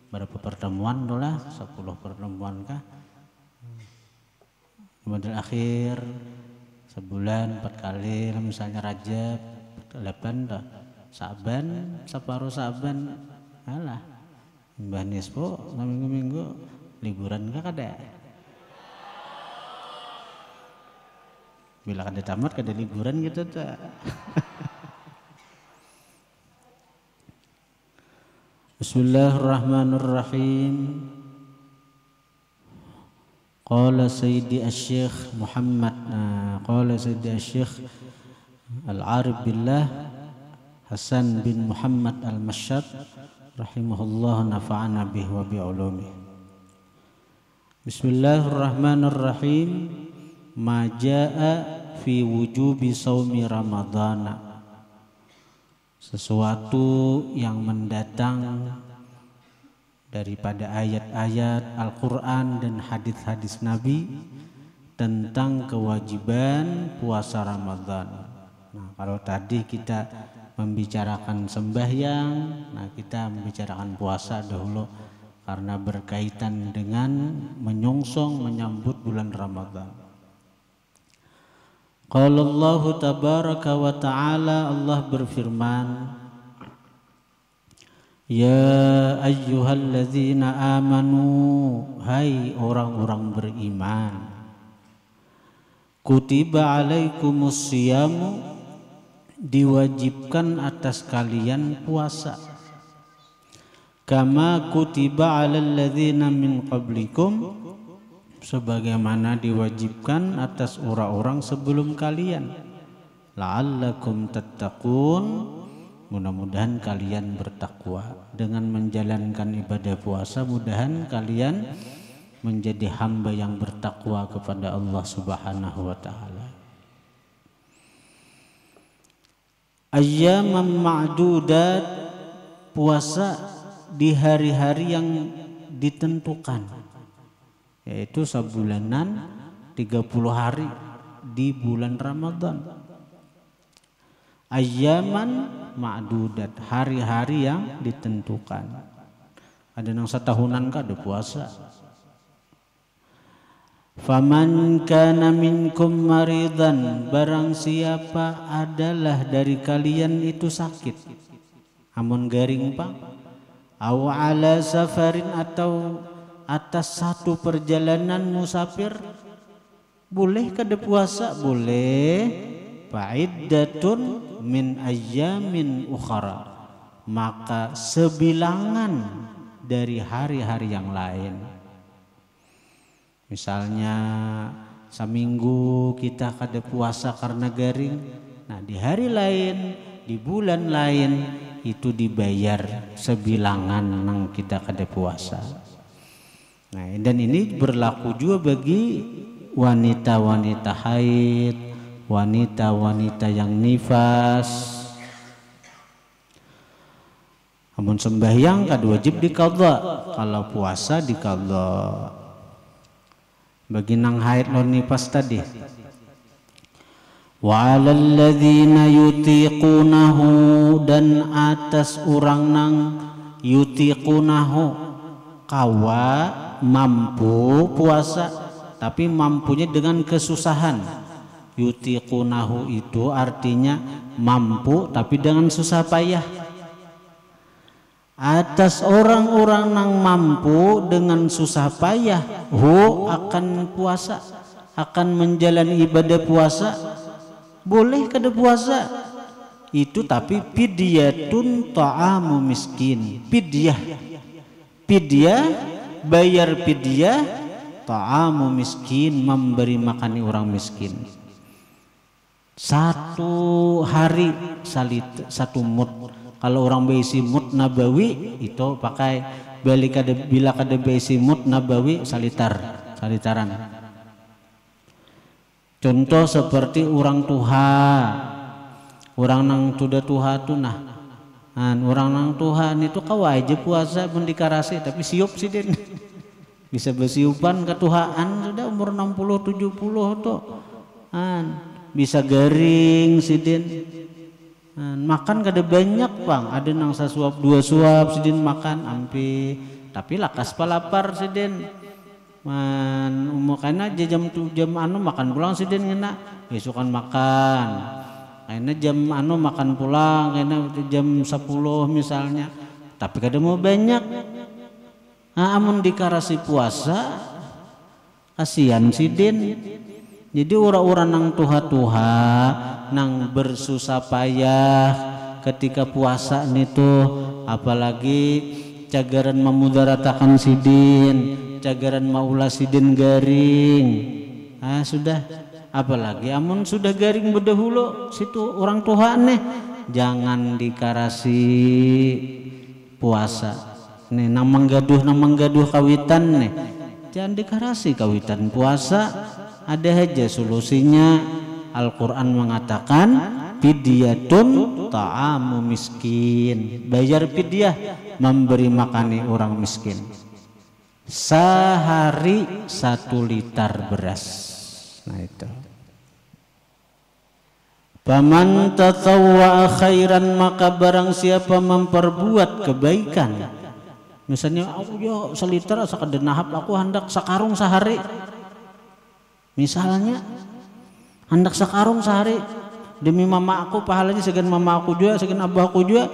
berapa pertemuan tuh lah? 10 pertemuan kah? Kemudian akhir sebulan 4 kali, misalnya Rajab 8 dah. Saban, separuh Saban, alah, Mbah Nispo minggu-minggu liburan kah kada? Bila kada tamat kada liburan gitu tak? Bismillahirrahmanirrahim. Qala Sayyidi Asy-Syaikh Muhammad, qala Sayyidi Asy-Syaikh Al-Arif Billah Hasan bin Muhammad Al-Masyad rahimahullah nafa'ana bihi wa bi'ulumih. Bismillahirrahmanirrahim. Ma jaa fi wujubi shaumi ramadhana. Sesuatu yang mendatang daripada ayat-ayat Al-Quran dan hadis-hadis Nabi tentang kewajiban puasa Ramadan. Nah, kalau tadi kita membicarakan sembahyang, nah kita membicarakan puasa dahulu karena berkaitan dengan menyongsong menyambut bulan Ramadan. Qala Allah tabaraka wa ta'ala, Allah berfirman, Ya ayyuhalladzina amanu, hai orang-orang beriman, kutiba alaikumus siyamu, diwajibkan atas kalian puasa, kama kutiba alal ladzina min qablikum, sebagaimana diwajibkan atas orang-orang sebelum kalian, la'allakum tattaqun, mudah-mudahan kalian bertakwa. Dengan menjalankan ibadah puasa, mudahan kalian menjadi hamba yang bertakwa kepada Allah Subhanahu wa ta'ala. Ayyaman ma'dudat, puasa di hari-hari yang ditentukan, yaitu sebulanan 30 hari di bulan Ramadan. Ayyaman ma'dudat, hari-hari yang ditentukan. Ada yang setahunan kah ada puasa. Faman kana minkum maridan, barang siapa adalah dari kalian itu sakit, amun garing pang, aw ala safarin, atau atas satu perjalanan musafir, boleh kada puasa? Boleh. Fa'iddatun min ayyamin ukhara, maka sebilangan dari hari-hari yang lain. Misalnya seminggu kita kada puasa karena garing, nah di hari lain, di bulan lain itu dibayar sebilangan nang kita kada puasa. Nah, dan ini berlaku juga bagi wanita-wanita haid, wanita-wanita yang nifas. Amun sembahyang kada wajib diqadha, kalau puasa diqadha. Bagi nang haid non nifas tadi. Wa 'alal ladzina yutiqunahu, dan atas orang nang yutiqunahu, kawa mampu puasa tapi mampunya dengan kesusahan. Yutiqunahu itu artinya mampu tapi dengan susah payah. Atas orang-orang yang mampu dengan susah payah, akan puasa, akan menjalani ibadah puasa, boleh kada puasa itu, tapi fidyatun ta'amu miskin. Fidyah Fidyah, bayar fidyah, ta'amu miskin, memberi makani orang miskin. 1 hari satu mud. Kalau orang beisi mud nabawi itu pakai bila kada beisi mud nabawi salitaran. Contoh seperti orang tuha, orang nang tuda tuha tu nah. Orang nang Tuhan itu kawai aja puasa pun dikarasi tapi siup sih din. Bisa bersiupan ke Tuhan sudah umur 60 70 tuh. Bisa garing sih din. Makan kada banyak bang, ada nang sasuap 2 suap sih din makan ampi. Tapi lakas palapar sih din. Karena jam makan pulang sih din ngena. Besokan makan. Kayaknya jam makan pulang, kayaknya jam 10 misalnya. Tapi kada mau banyak. Amun dikarasi puasa, kasihan sidin. Jadi orang-orang nang tuha-tuha, nang bersusah payah ketika puasa nitu, apalagi cagaran memudaratakan sidin, cagaran maulah sidin garing. Sudah. Apalagi amun sudah garing berdahulu situ orang Tuhan nih jangan dikarasi puasa nih namang gaduh kawitan nih jangan dikarasi kawitan puasa. Ada aja solusinya. Al-Quran mengatakan fidyatun ta'amu miskin, bayar fidyah, memberi makani orang miskin. Sehari 1 liter beras. Nah itu. Faman tatawwa'a khairan, maka barang siapa memperbuat kebaikan. Misalnya aku yo seliter sakade nahap, aku hendak sakarung sehari. Misalnya hendak sakarung sehari demi mama aku, pahalanya segan mama aku juga, segan abah aku juga.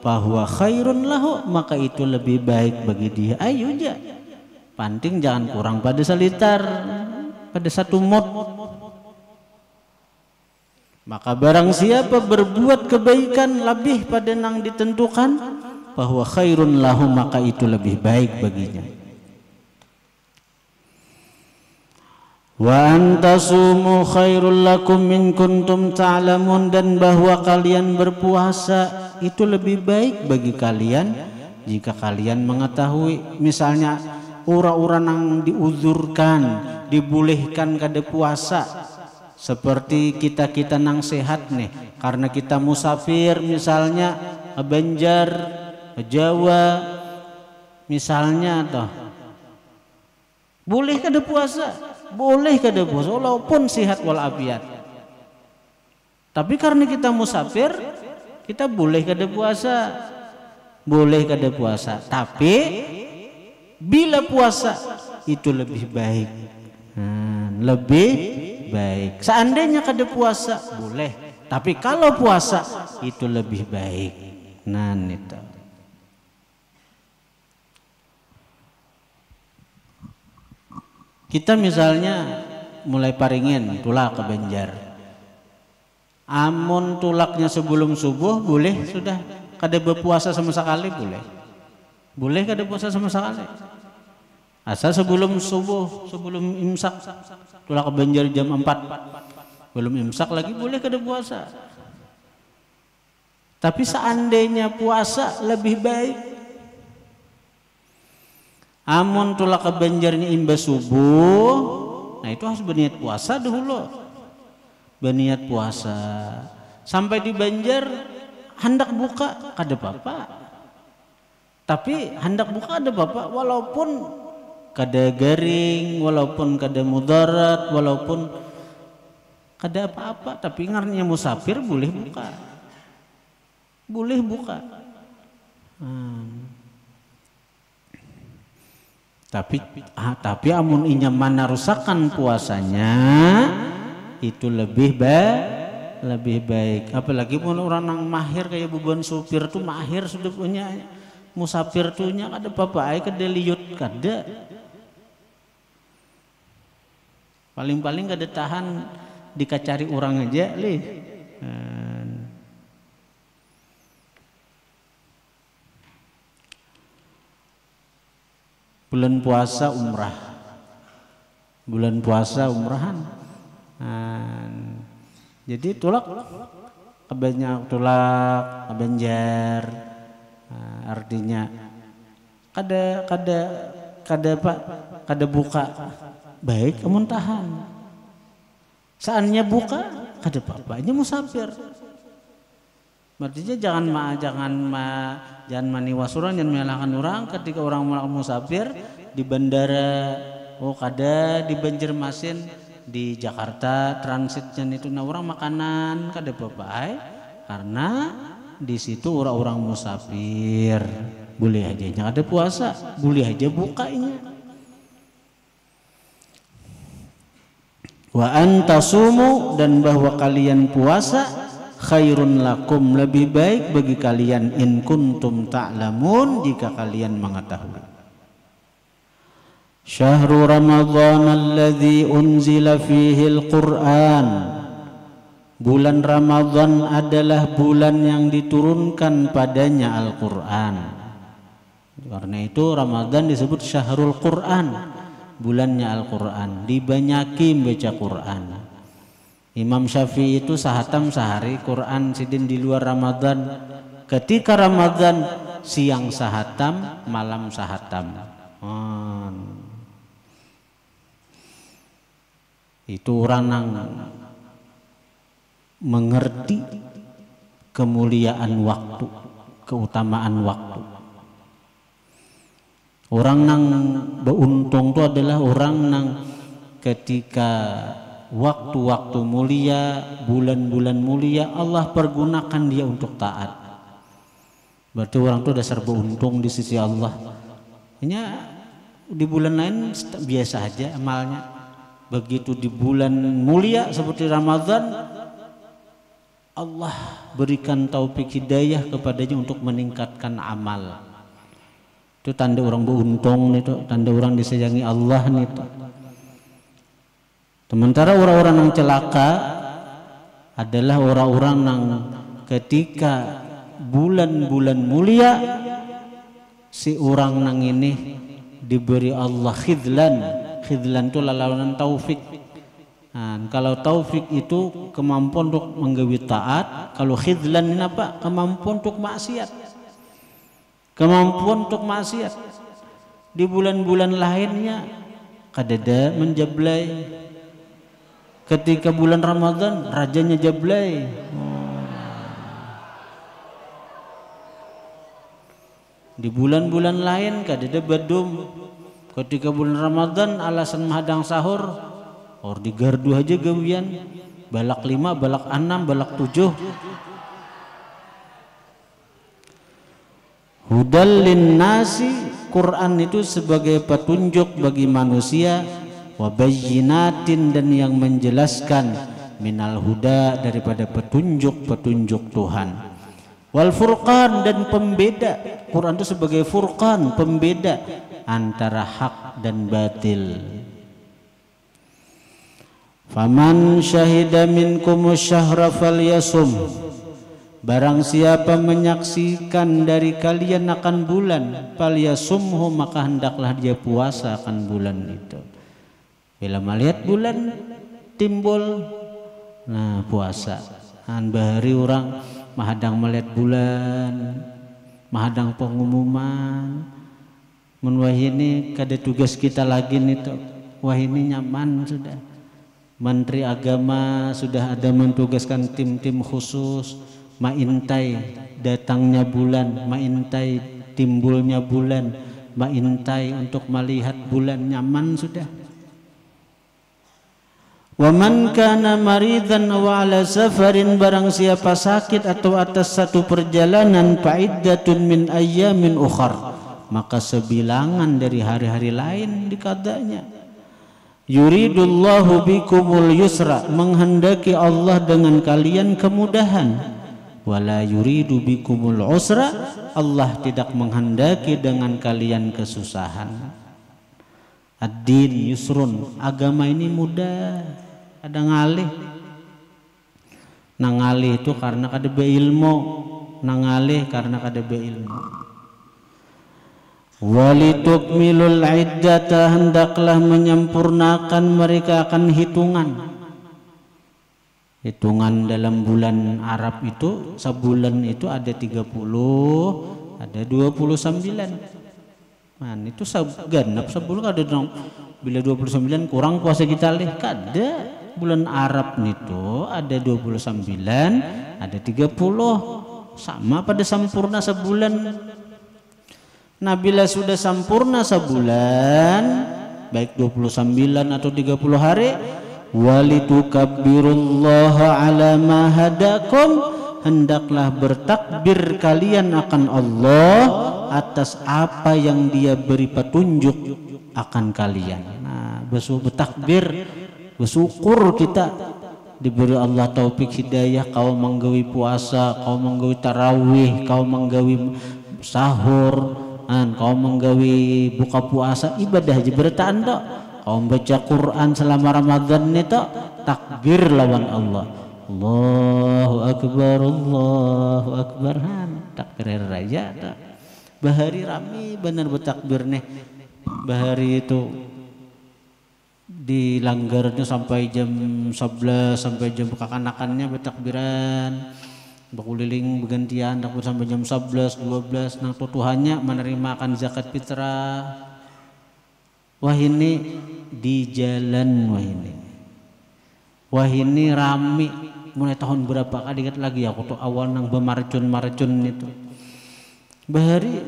Bahwa khairun lahu, maka itu lebih baik bagi dia. Ayo aja. Panting jangan kurang pada seliter, pada 1 mud. Maka barang siapa berbuat kebaikan lebih pada nang ditentukan, bahwa khairun lahu, maka itu lebih baik baginya. Wa antasumu khairul lakum in kuntum ta'lamun, dan bahwa kalian berpuasa itu lebih baik bagi kalian jika kalian mengetahui. Misalnya orang-orang yang diuzurkan, dibolehkan kada puasa, seperti kita nang sehat nih karena kita musafir misalnya ke Banjar, ke Jawa misalnya toh, boleh kada puasa? Boleh kada puasa walaupun sehat walafiat. Tapi karena kita musafir, kita boleh kada puasa. Boleh kada puasa, tapi bila puasa itu lebih baik. Lebih baik. Seandainya kada puasa boleh, tapi kalau puasa itu lebih baik. Nah itu. Kita misalnya mulai paringin tulak ke Banjar. Amun tulaknya sebelum subuh boleh sudah, kada berpuasa sama sekali boleh. Boleh kada puasa sama sekali. Asal sebelum subuh, sebelum imsak, tulak ke Banjar jam 4. Belum imsak lagi boleh kada puasa. Tapi seandainya puasa lebih baik. Amun tulak ke Banjarnya imbas subuh, nah itu harus berniat puasa dahulu. Berniat puasa. Sampai di Banjar hendak buka kada apa-apa. Tapi hendak buka ada bapak, walaupun kada garing, walaupun kada mudarat, walaupun kada apa-apa, tapi ngarnya musafir boleh buka. Boleh buka. Tapi amun inya mana rusakan puasanya itu lebih baik. Apalagi pun orang yang mahir kayak beban supir tuh mahir sudah punya musafir tuh nya kada apa-apa ai kada liut kada. Paling-paling kada tahan dikacari orang aja lih. bulan puasa umrah, bulan puasa umrahan. Jadi tulak kebanyak tulak kebenjar, artinya kada buka baik kamu tahan. Saatnya buka kada apa-apanya musafir. Artinya jangan maniwas orang, jangan menyalahkan orang ketika orang melakukan musafir di bandara, kada di Banjarmasin, di Jakarta transitnya itu orang makanan kada apa-apa, karena di situ orang-orang musafir boleh aja jangan ada puasa, boleh aja bukanya. Wa antasumu, dan bahwa kalian puasa khairun lakum, lebih baik bagi kalian, in kuntum ta'lamun, jika kalian mengetahui. Syahrul Ramadhan alladzi unzila fihi al-Qur'an, bulan Ramadhan adalah bulan yang diturunkan padanya Al-Qur'an. Karena itu Ramadhan disebut Syahrul Qur'an, bulannya Al-Qur'an, dibanyaki baca Qur'an. Imam Syafi'i itu sahatam sehari Quran sidin di luar Ramadan. Ketika Ramadan siang sahatam, malam sahatam. Itu orang yang mengerti kemuliaan waktu, keutamaan waktu. Orang yang beruntung itu adalah orang yang ketika waktu-waktu mulia, bulan-bulan mulia, Allah pergunakan dia untuk taat. Berarti orang itu dasar beruntung di sisi Allah. Hanya di bulan lain biasa aja amalnya. Begitu di bulan mulia seperti Ramadan, Allah berikan taufik hidayah kepadanya untuk meningkatkan amal. Itu tanda orang beruntung, itu tanda orang disayangi Allah itu. Sementara orang-orang yang celaka adalah orang-orang yang ketika bulan-bulan mulia si orang nang ini diberi Allah khidlan. Khidlan itu lawanan taufik. Kalau taufik itu kemampuan untuk menggawi taat, kalau khidlan ini apa? Kemampuan untuk maksiat. Kemampuan untuk maksiat. Di bulan-bulan lainnya kadada menjablay. Ketika bulan Ramadan rajanya jablay. Di bulan-bulan lain kadada badum. Ketika bulan Ramadan alasan menghadang sahur, or di gardu aja gawian, balak 5, balak 6, balak 7. Hudal linnasi, Quran itu sebagai petunjuk bagi manusia, wabayyinatin, dan yang menjelaskan, minal huda, daripada petunjuk-petunjuk Tuhan, wal furqan, dan pembeda. Quran itu sebagai furqan, pembeda antara hak dan batil. Faman syahida minkum syahra falyasum, barang siapa menyaksikan dari kalian akan bulan, falyasumhu, maka hendaklah dia puasa akan bulan itu. Bila melihat bulan timbul, nah puasa. Bahari orang mahadang melihat bulan, mahadang pengumuman, menwah ini kada tugas kita lagi nih tuh. Wah ini nyaman sudah. Menteri Agama sudah ada mentugaskan tim-tim khusus maintai datangnya bulan, maintai timbulnya bulan, maintai untuk melihat bulan, nyaman sudah. Wa man kana maridan wa ala safarin, barang siapa sakit atau atas satu perjalanan, fa'iddatun min ayyamin ukhar, maka sebilangan dari hari-hari lain dikadanya. Yuridullahu bikumul yusra, menghendaki Allah dengan kalian kemudahan. Wala yuridu bikumul usra, Allah tidak menghendaki dengan kalian kesusahan. Ad-din yusrun, agama ini mudah. Ada ngalih. Nangalih itu karena kada beilmu, nangalih karena kada beilmu. Walitukmilul iddata, hendaklah menyempurnakan mereka akan hitungan. Hitungan dalam bulan Arab itu sebulan itu ada 30, ada 29. Nah, itu genap sebulan ada dong. Bila 29 kurang puasa kita leh kada. Bulan Arab itu ada 29, ada 30. Sama pada sempurna sebulan. Nah, bila sudah sempurna sebulan, baik 29 atau 30 hari, walitukabbirullaha ala ma hadakum, hendaklah bertakbir kalian akan Allah atas apa yang Dia beri petunjuk akan kalian. Nah, bertakbir, bersyukur kita diberi Allah taufik hidayah, kau menggawi puasa, kau menggawi tarawih, kau menggawi sahur, kau menggawi buka puasa, ibadah aja bertaan tok. Kau baca Quran selama Ramadan itu takbir lawan Allah. Allahu Akbar, Allahu Akbar. Takbir raya tak. Bahari rami benar bertakbir nih. Bahari itu dilanggarnya sampai jam 11, sampai jam kekanakannya bertakbiran. Berkeliling bergantian takbir sampai jam 11, 12. Nang tutuhannya menerima akan zakat fitrah. Wah ini di jalan, wah ini rame mulai tahun berapa kali ingat lagi aku tuh awal nang bemarcun itu. Bahari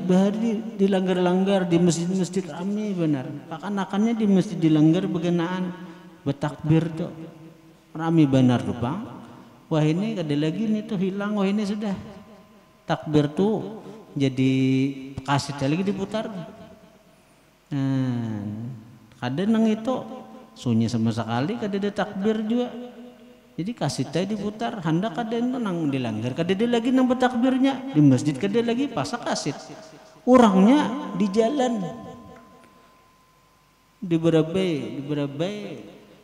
dilanggar di masjid rame benar. Akan-akannya di masjid dilanggar berkenaan bertakbir tuh rame benar tuh bang. Wah ini ada lagi nih tuh hilang, wah ini sudah takbir tuh jadi kaset lagi diputar. Kadang nang itu sunyi sama sekali, kadang ada takbir juga. Jadi kasetnya diputar, hendak kadang nang dilanggar, kadang lagi nang bertakbirnya di masjid, kadang lagi pasak kaset. Orangnya di jalan, di berabai.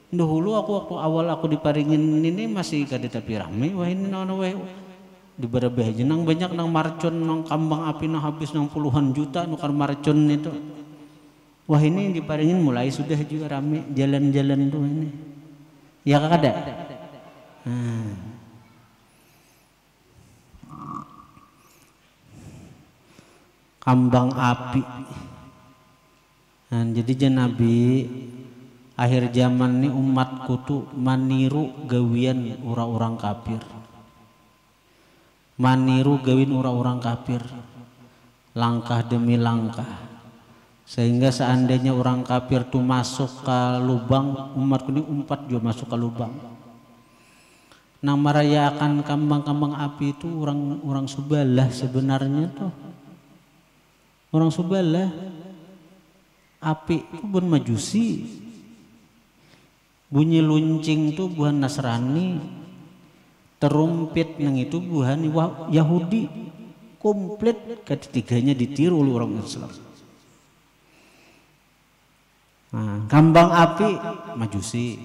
Dahulu waktu awal aku diparingin ini masih kada tapi rame. Wah ini di berabai aja nang banyak nang marcon nang kambang api nang habis nang puluhan juta nukar marcon itu. Wah ini diparingin mulai sudah juga rame jalan-jalan tuh ini. Ya kada. Kambang api. Nah, jadi Nabi akhir zaman ini umatku tuh maniru gawian orang-orang kafir. Maniru gawin orang-orang kafir. Langkah demi langkah. Sehingga seandainya orang kafir tuh masuk ke lubang, umatku ini umpat juga masuk ke lubang. Nang merayakan kambang-kambang api itu orang Subalah sebenarnya tuh. Orang Subalah api itu bukan Majusi. Bunyi luncing tuh bukan Nasrani. Terumpet nang itu bukan Yahudi. Komplit ketiganya ditiru oleh orang Islam. Nah, kambang api Majusi,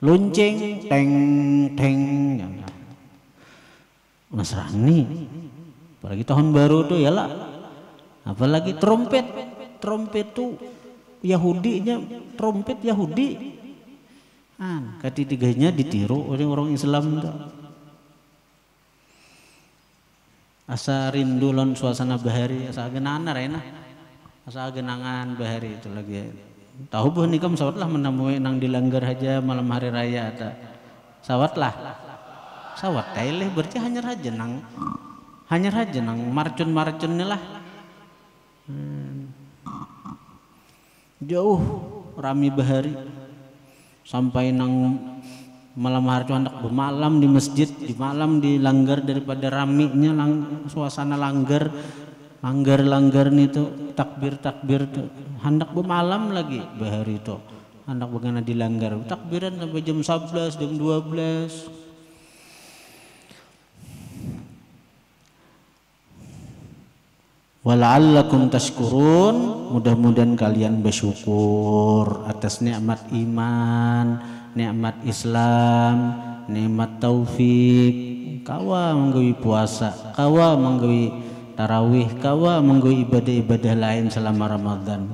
lonceng teng Nasrani. Apalagi tahun baru tuh ya lah. Apalagi trompet tuh Yahudinya, trompet Yahudi. Ketiganya ditiru oleh orang Islam tuh. Asa rindu lon suasana bahari, asa genana rena. Asa genangan bahari itu lagi. Tahu bah nikam sawatlah menemui nang dilanggar aja malam hari raya ada. Sawatlah. Sawat taileh berarti hanya raja nang marcun lah. Jauh rami bahari sampai nang malam hari itu hendak bermalam di masjid, di malam dilanggar daripada raminya suasana langgar nih tuh takbir tuh hendak bermalam lagi bahari itu hendak bagaimana dilanggar takbiran sampai jam 11 jam 12. Wala'allakum tashkurun, mudah-mudahan kalian bersyukur atas nikmat iman, nikmat Islam, nikmat taufik. Kawa menggawi puasa, kawa menggawi tarawih kawa menggo ibadah-ibadah lain selama Ramadan.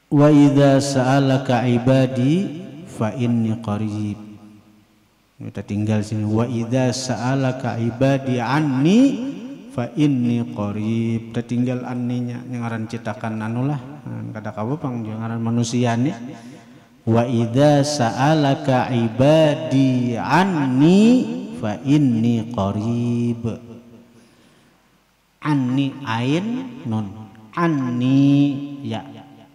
Wa idza sa'alaka ibadi fa inni qarib. Kita tinggal sini. Wa idza sa'alaka ibadi anni fa inni qarib. Kita tinggal anninya yang ngaran citakan anulah. Kada kawa pang ngaran manusia nih. Wa idza sa'alaka ibadi anni fa inni qarib. Anni ain nun. Anni ya.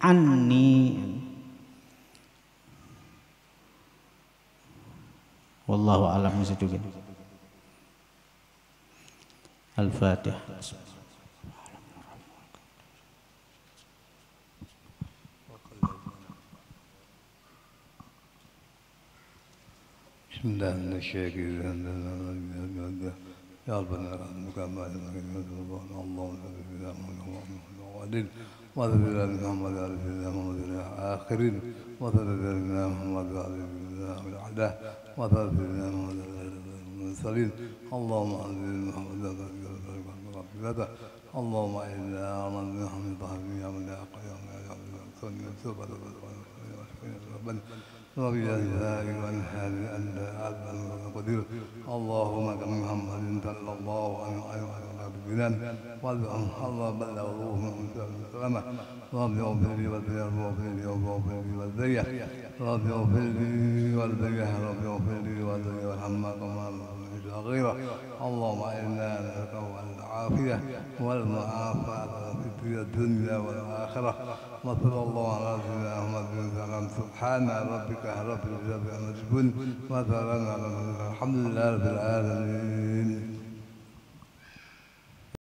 Anni wallahu a'lam bishawab. Al-Fatihah. Bismillahirrahmanirrahim. Ya Rabbana kama وذل محمد على سيدنا محمد الآخرين وذل محمد على سيدنا محمد الأعداء وذل سيدنا محمد المرسلين اللهم أنزل محمد على اللهم إنا أعلم محمد طهرين يا من لا قيام يا من ربي ذلك والحال أنت أعلم قدير اللهم كم محمد صلى الله عليه وسلم الله بلغ روح من سلامة ربي اغفر لي والبيع واغفر لي واغفر لي والبيع ربي اغفر لي والبيع ربي اغفر لي والبيع وارحمنا كما غيره اللهم إنا نسألك العافية والمعافاة في الدنيا والآخرة وصلى الله على سيدنا محمد وسلم سبحان ربك رب العزة عما يصفون وسلام على المرسلين الحمد لله رب العالمين.